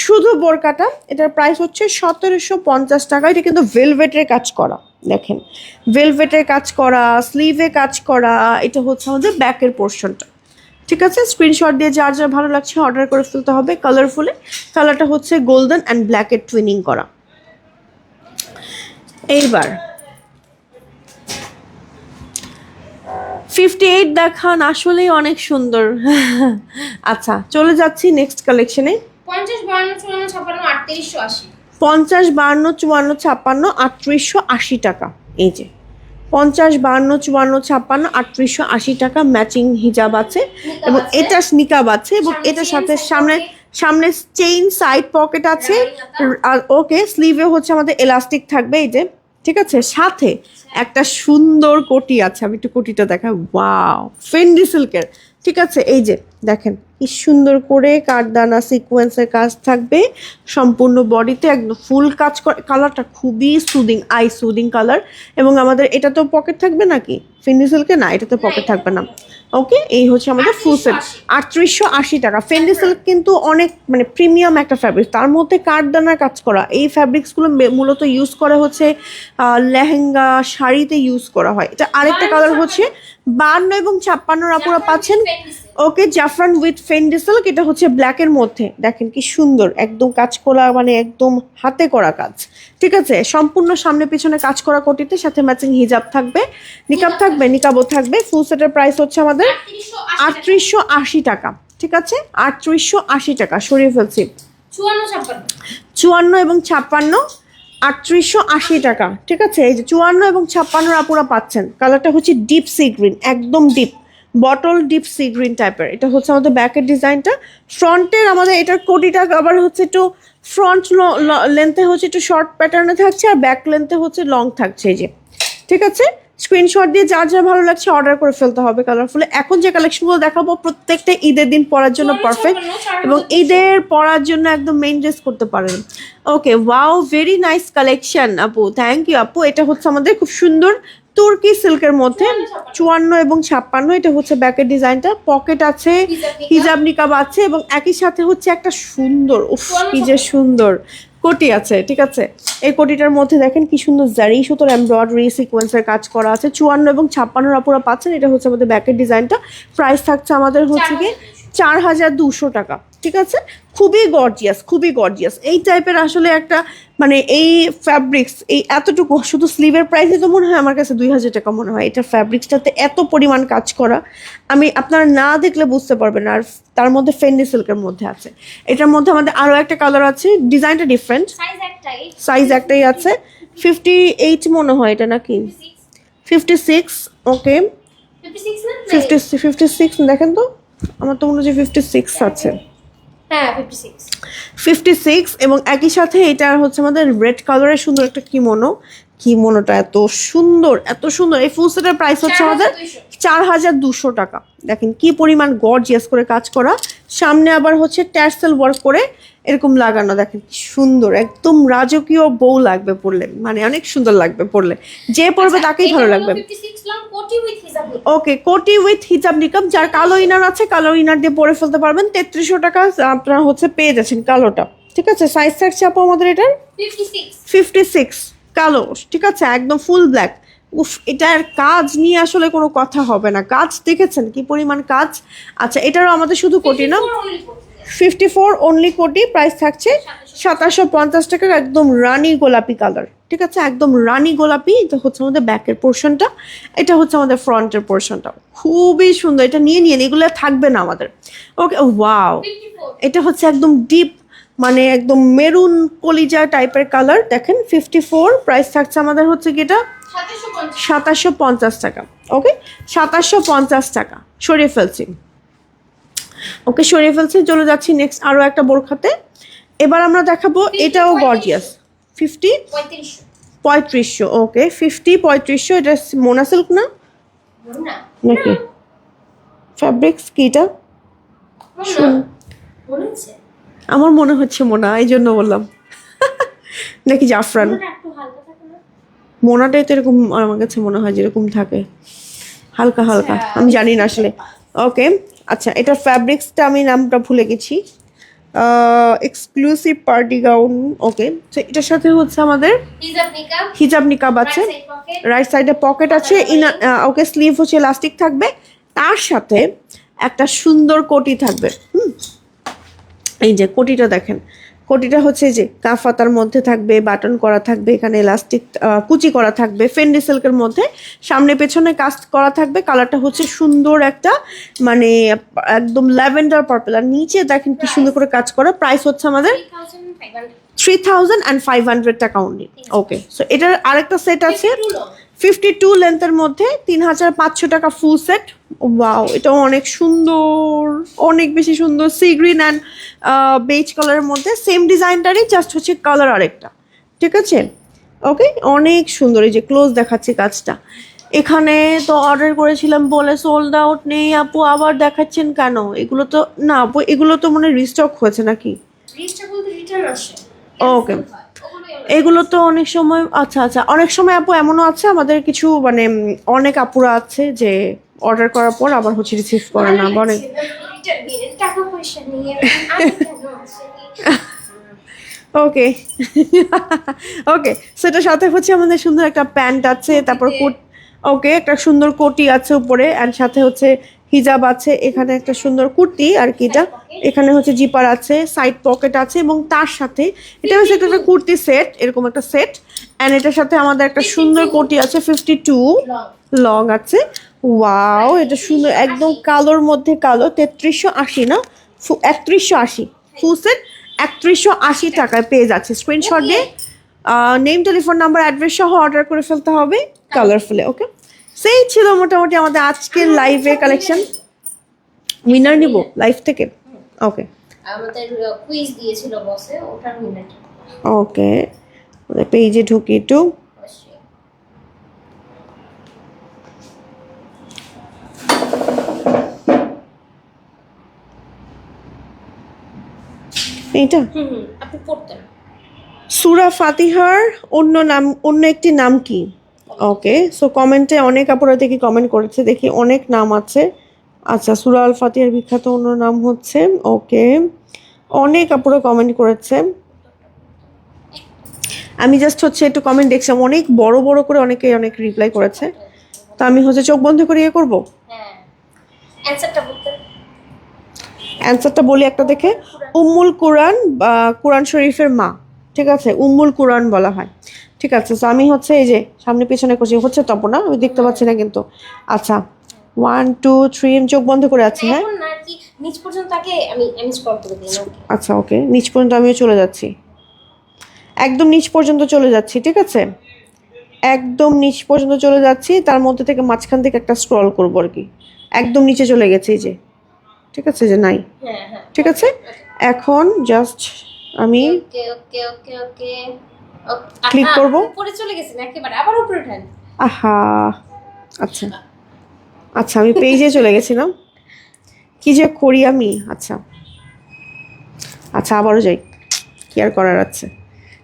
শুধু বোরকাটা, এটার প্রাইস হচ্ছে 1750 টাকা। এটা কিন্তু ভেলভেটের কাজ করা, দেখেন ভেলভেটের কাজ করা, স্লিভে কাজ করা। এটা হচ্ছে আমাদের ব্যাকের পোর্শনটা, ঠিক আছে। স্ক্রিনশট দিয়ে যার যার ভালো লাগছে অর্ডার করে ফেলতে হবে। কালারফুলে, কালারটা হচ্ছে গোল্ডেন অ্যান্ড ব্ল্যাকের টুইনিং করা। এইবার 58 দেখান, আসলেই অনেক সুন্দর। আচ্ছা, চলে যাচ্ছি নেক্সট কালেকশনে।
50 52 54 56 38 80।
50, 52, 54, 56, 3880 টাকা। এই যে 50, 52, 54, 56, 3880 টাকা ম্যাচিং হিজাব আছে এবং এটা নিকাব আছে এবং এটার সাথে সামনে সামনে চেইন সাইড পকেট আছে। আর ওকে স্লিভে হচ্ছে আমাদের এলাস্টিক থাকবে এই যে, ঠিক আছে। সাথে একটা সুন্দর কোটি আছে, আমি একটু কোটিটা দেখাই। ওয়াও, ফেন্ডি সিল্কের, ঠিক আছে। এই যে দেখেন কি সুন্দর করে কাঠদানা সিকোয়েন্সের কাজ থাকবে সম্পূর্ণ বডিতে, একদম ফুল কাজ করে। কালারটা খুবই সুদিং, আই সুদিং কালার। এবং আমাদের এটা তো পকেট থাকবে নাকি ফেন্ডি সিল্কে? না, এটাতে পকেট থাকবে না। ওকে, এই হচ্ছে আমাদের ফুল সেট 3880 টাকা। ফেন্ডি সিল্ক কিন্তু অনেক মানে প্রিমিয়াম একটা ফ্যাব্রিক, তার মধ্যে কাঠদানার কাজ করা। এই ফ্যাব্রিক্সগুলো মূলত ইউজ করা হচ্ছে লেহেঙ্গা শাড়িতে ইউজ করা হয়। এটা আরেকটা কালার হচ্ছে 52 এবং 56 আপুরা পাচ্ছেন। ওকে, জাফরান উইথ ফেন্ডি সিল্ক, এটা হচ্ছে ব্ল্যাকের মধ্যে। দেখেন কি সুন্দর, একদম কাজ করা, মানে একদম হাতে করা কাজ, ঠিক আছে। সম্পূর্ণ সামনে পিছনে কাজ করা কোটিতে, সাথে ম্যাচিং হিজাব থাকবে, নিকাব থাকবে, নিকাবও থাকবে। ফুল সেটের প্রাইস হচ্ছে আমাদের 3880 টাকা, ঠিক আছে। 3880 টাকা সরিয়ে ফেলছি। 54 এবং 56 3880 টাকা, ঠিক আছে। এই যে 54 এবং 56 আপুরা পাচ্ছেন। কালারটা হচ্ছে ডিপ সি গ্রিন, একদম deep bottle deep sea green টাইপের। এটা হচ্ছে আমাদের ব্যাকের ডিজাইনটা। ফ্রন্টের আমাদের এটার কোটিটা আবার হচ্ছে একটু ফ্রন্ট লেন্থে হচ্ছে একটু শর্ট প্যাটার্নে থাকছে, আর ব্যাক লেন্থে হচ্ছে লং থাকছে। এই যে, ঠিক আছে। স্ক্রিনশট দিয়ে যার যা ভালো লাগছে অর্ডার করে ফেলতে হবে কালারফুলে। এখন যে কালেকশনগুলো দেখাবো প্রত্যেকটা ঈদের দিন পরার জন্য পারফেক্ট, এবং ঈদের পরার জন্য একদম মেইন ড্রেস করতে পারেন। ওকে, ওয়াও, ভেরি নাইস কালেকশন আপু, থ্যাংক ইউ আপু। এটা হচ্ছে আমাদের খুব সুন্দর তুর্কি সিল্কের মধ্যে 54 এবং 56। এটা হচ্ছে ব্যাকের ডিজাইনটা, পকেট আছে, হিজাব নিকাব আছে, এবং একই সাথে হচ্ছে একটা সুন্দর, উফ কি যে সুন্দর কোটি আছে, ঠিক আছে। এই কোটিটার মধ্যে দেখেন কি সুন্দর জারি সুতোর এমব্রয়ডারি সিকোয়েন্সের কাজ করা আছে। 54 এবং 56 আপুরা পাচ্ছেন। এটা হচ্ছে আমাদের ব্যাকের ডিজাইনটা। প্রাইস থাকছে আমাদের হচ্ছে কি 4200 টাকা, ঠিক আছে। খুবই গর্জিয়াস, খুবই গর্জিয়াস এই টাইপের আসলে একটা মানে এই ফ্যাব্রিক্স, এই এতটুকু শুধু স্লিভের প্রাইসে তো মনে হয় আমার কাছে 2000 টাকা মনে হয়। এটা ফ্যাব্রিক্সটাতে এত পরিমাণ কাজ করা, আমি আপনারা না দেখলে বুঝতে পারবেন। আর তার মধ্যে ফেন্ডি সিল্কের মধ্যে আছে। এটার মধ্যে আমাদের আরও একটা কালার আছে, ডিজাইনটা ডিফারেন্ট, সাইজ একটাই আছে। 58 মনে হয় এটা, নাকি 56? ওকে, 56 দেখেন তো, আমার তো মনে হচ্ছে 56 আছে।
হ্যাঁ
56 এবং একই সাথে এটা হচ্ছে আমাদের রেড কালারের সুন্দর একটা কিমোনোটা এত সুন্দর, এত সুন্দর। এই ফুল সেটের প্রাইস হচ্ছে আমাদের 4200 টাকা। দেখেন কি পরিমাণ গর্জিয়াস করে কাজ করা, সামনে আবার হচ্ছে ট্যাসেল ওয়ার্ক করে এরকম লাগানো। দেখেন কি সুন্দর, একদম রাজকীয় বউ লাগবে পরলে, মানে অনেক সুন্দর লাগবে পরলে, যে পরবে তাকেই ভালো লাগবে। ওকে, কোটি উইথ হিজাব নিকাব। যার কালো ইনার আছে কালো ইনার দিয়ে পরে ফেলতে পারবেন। 3300 টাকা আপনারা হচ্ছে পেয়ে যাচ্ছেন কালোটা, ঠিক আছে। সাইজ থাকছে আপু আমাদের এটার 56 কালো, ঠিক আছে, একদম ফুল ব্ল্যাক। উফ, এটার কাজ নিয়ে আসলে কোনো কথা হবে না। কাজ দেখেছেন কি পরিমাণ কাজ। আচ্ছা, এটারও আমাদের শুধু কোটি না, 54 অনলি কোটি। প্রাইস থাকছে 2750 টাকা। একদম রানী গোলাপি কালার, ঠিক আছে, একদম রানী গোলাপি। এটা হচ্ছে আমাদের ব্যাকের পোর্শনটা, এটা হচ্ছে আমাদের ফ্রন্টের পোর্শনটা। খুবই সুন্দর, এটা নিয়ে এগুলো থাকবে না আমাদের। ওকে, ওয়াও, এটা হচ্ছে একদম ডিপ মানে একদম মেরুন কলিজা টাইপের কালার। দেখেন 54। প্রাইস থাকছে আমাদের হচ্ছে কি এটা 2750 টাকা। ওকে, 2750 টাকা সরিয়ে ফেলছি। ওকে, সরিয়ে ফেলছি। চলে যাচ্ছি নেক্সট আরো একটা বোরখাতে। এবার আমরা দেখাবো, এটাও গর্জিয়াস। 3500। ওকে, 3500। এটা মোনা সিল্ক না নাকি ফ্যাব্রিক্স কি এটা? আমার মনে হচ্ছে মোনা, এই জন্য বললাম। নাকি জাফরান? মোনাটাই তো এরকম আমার কাছে মনে হয় যেরকম থাকে, হালকা হালকা, আমি জানি না আসলে। ওকে, আচ্ছা, এটা ফ্যাব্রিক্সটা আমি নামটা ভুলে গেছি। Exclusive party gown. ওকে, তো এটার সাথে হচ্ছে আমাদের হিজাব নিকাব আছে, রাইট সাইডে পকেট আছে। ওকে, স্লিভ হচ্ছে ইলাস্টিক থাকবে, তার সাথে একটা সুন্দর কোটি থাকবে। এই যে কোটিটা দেখেন, কোটিটা হচ্ছে যে কাফাতার মধ্যে থাকবে, বাটন করা থাকবে, এখানে ইলাস্টিক কুচি করা থাকবে, ফেন্ডি সিল্কের মধ্যে, সামনে পেছনে কাজ করা থাকবে। কালারটা হচ্ছে সুন্দর একটা মানে একদম ল্যাভেন্ডার পার্পল, আর নিচে দেখেন কি সুন্দর করে কাজ করা। প্রাইস হচ্ছে আমাদের 3,500 টাকা অনলি। ওকে, সো এটার আরেকটা সেট আছে 52 লেন্থের মধ্যে 3,500 টাকা ফুল সেট। ওয়াও, এটাও অনেক সুন্দর, অনেক বেশি সুন্দর। সি গ্রিন অ্যান্ড বেজ কালারের মধ্যে সেম ডিজাইনটারই, জাস্ট হচ্ছে কালার আরেকটা। ঠিক আছে, ওকে, অনেক সুন্দর। এই যে ক্লোজ দেখাচ্ছি কাজটা। এখানে তো অর্ডার করেছিলাম বলে সোল্ড আউট নেই আপু, আবার দেখাচ্ছেন কেন? এগুলো তো না আপু, এগুলো তো মনে রিস্টক হয়েছে নাকি? ওকে, এগুলো তো অনেক সময়, আচ্ছা আচ্ছা, অনেক সময় আপু এমনও আছে আমাদের কিছু মানে অনেক আপুরা আছে যে অর্ডার করার পর আবার হচ্ছে রিসিভ করে না, অনেক। ওকে ওকে, সেটার সাথে হচ্ছে আমাদের সুন্দর একটা প্যান্ট আছে, তারপর কোট, ওকে, একটা সুন্দর কোটি আছে উপরে, অ্যান্ড সাথে হচ্ছে হিজাব আছে, এখানে একটা সুন্দর কুর্তি আর কি, এটা এখানে হচ্ছে জিপার আছে, সাইড পকেট আছে, এবং তার সাথে এটা হচ্ছে একটা কুর্তি সেট, এরকম একটা সেট, অ্যান্ড এটার সাথে আমাদের একটা সুন্দর কোটি আছে 52 লং আছে। ওয়াও, এটা সুন্দর, একদম কালোর মধ্যে কালো। 3380 না, 3180 ফুল সেট 3180 টাকায় পেয়ে যাচ্ছে। স্ক্রিনশট দিয়ে নেম, টেলিফোন নাম্বার, অ্যাড্রেস সহ অর্ডার করে ফেলতে হবে কালারফুলে। ওকে, সেই ছিল মোটামুটি আমাদের আজকের লাইভে কালেকশন। উইনার নিব লাইভ থেকে। ওকে,
আমাদের কুইজ দিয়েছিল বসে, ওটার উইনার।
ওকে, পেজে ঢুকি একটু। এইটা
আপনি পড়তেন
সূরা ফাতিহার অন্য নাম, অন্য একটি নাম কি? ওকে, সো কমেন্টে অনেক আপুরা দেখি কমেন্ট করেছে, দেখি অনেক নাম আছে। আচ্ছা, সূরা আল ফাতিহার বিখ্যাত অন্য নাম হচ্ছে, ওকে, অনেক আপুরা কমেন্ট করেছে। আমি জাস্ট হচ্ছে একটু কমেন্ট দেখছিলাম, অনেক বড় বড় করে অনেকে অনেক রিপ্লাই করেছে, তো আমি হচ্ছে চোখ বন্ধ করে ইয়ে করবো।
হ্যাঁ, অ্যানসারটা বলতেন।
অ্যান্সারটা বলি একটা দেখে, উম্মুল কুরআন বা কোরআন শরীফের মা। ঠিক আছে, উম্মুল কুরআন বলা হয়। ঠিক আছে, তো আমি হচ্ছে এই যে সামনে পিছনে করছি, হচ্ছে তপ না, আমি দেখতে পাচ্ছি না কিন্তু। আচ্ছা, 1 2 3, চোখ বন্ধ করে আছে। হ্যাঁ,
এখন আর কি নিচ পর্যন্ত আগে আমি স্ক্রল করে দিই।
আচ্ছা, ওকে, নিচ পর্যন্ত আমিও চলে যাচ্ছি, একদম নিচ পর্যন্ত চলে যাচ্ছি। ঠিক আছে, একদম নিচ পর্যন্ত চলে যাচ্ছি, তার মধ্যে থেকে মাঝখান থেকে একটা স্ক্রল করবো আর কি, একদম নিচে চলে গেছে এই যে। ঠিক আছে, যে নাই।
হ্যাঁ হ্যাঁ,
ঠিক আছে, এখন জাস্ট আমি
ওকে ওকে ওকে ওকে
ক্লিক করব।
উপরে চলে গেছেন একেবারে, আবার উপরে উঠান।
আহা, আচ্ছা আচ্ছা, আমি পেজে চলে গেছিলাম, কি যে করি আমি। আচ্ছা আচ্ছা, আবারও যাই, কি আর করার আছে।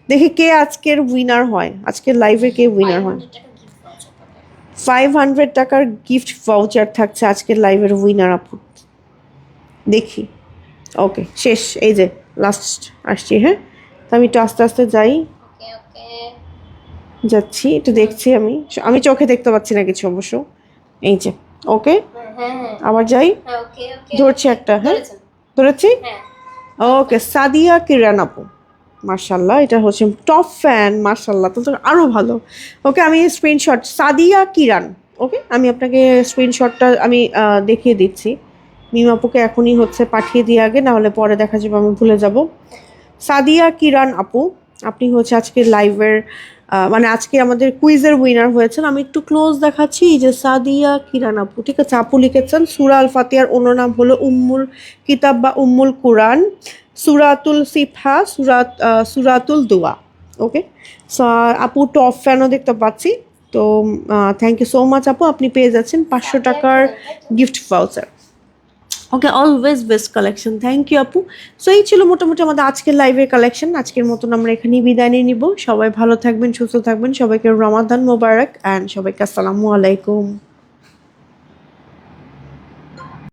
দেখি কে আজকের উইনার হয়, আজকের লাইভে কে উইনার হয়। 500 টাকার গিফট ভাউচার থাকছে আজকের লাইভের উইনার আপু। দেখি, ওকে, শেষ, এই যে লাস্ট আসছি। হ্যাঁ, তো আমি একটু আস্তে আস্তে যাই,
ওকে ওকে
যাচ্ছি, একটু দেখছি। আমি আমি চোখে দেখতে পাচ্ছি না কিছু অবশ্য। এই যে, ওকে,
হ্যাঁ হ্যাঁ
আবার যাই,
হ্যাঁ, ওকে ওকে
ধরছি একটা। হ্যাঁ,
ধরেছেন।
ধরেছি।
হ্যাঁ,
ওকে, সাদিয়া কিরান আপু, মার্শাল্লাহ, এটা হচ্ছে টপ ফ্যান, মার্শাল্লাহ, তো আরও ভালো। ওকে, আমি স্ক্রিনশট, সাদিয়া কিরান, ওকে, আমি আপনাকে স্ক্রিনশটটা আমি দেখিয়ে দিচ্ছি। মিম আপুকে এখনই হচ্ছে পাঠিয়ে দিয়ে আগে, না হলে পরে দেখা যাবে আমি ভুলে যাব। সাদিয়া কিরান আপু, আপনি হচ্ছে আজকে লাইভের মানে আজকে আমাদের কুইজের উইনার হয়েছেন। আমি একটু ক্লোজ দেখাচ্ছি, এই যে সাদিয়া কিরান আপু। ঠিক আছে, আপু লিখেছেন সূরা আল ফাতিহার অন্য নাম হলো উম্মুল কিতাব বা উম্মুল কুরআন, সূরাতুল সিফহা, সূরাতুল দোয়া। ওকে, সো আপু টপ ফ্যানও দেখতে পাচ্ছি, তো থ্যাংক ইউ সো মাচ আপু, আপনি পেয়ে যাচ্ছেন 500 টাকার gift voucher. Okay, always best collection, thank you আপু। সো এই ছিল মোটামুটি আমাদের আজকের লাইভের কালেকশন। আজকের মতন আমরা এখানেই বিদায় নিয়ে নিব। সবাই ভালো থাকবেন, সুস্থ থাকবেন, সবাইকে রমাদান মোবারক, অ্যান্ড সবাইকে আসসালামু আলাইকুম।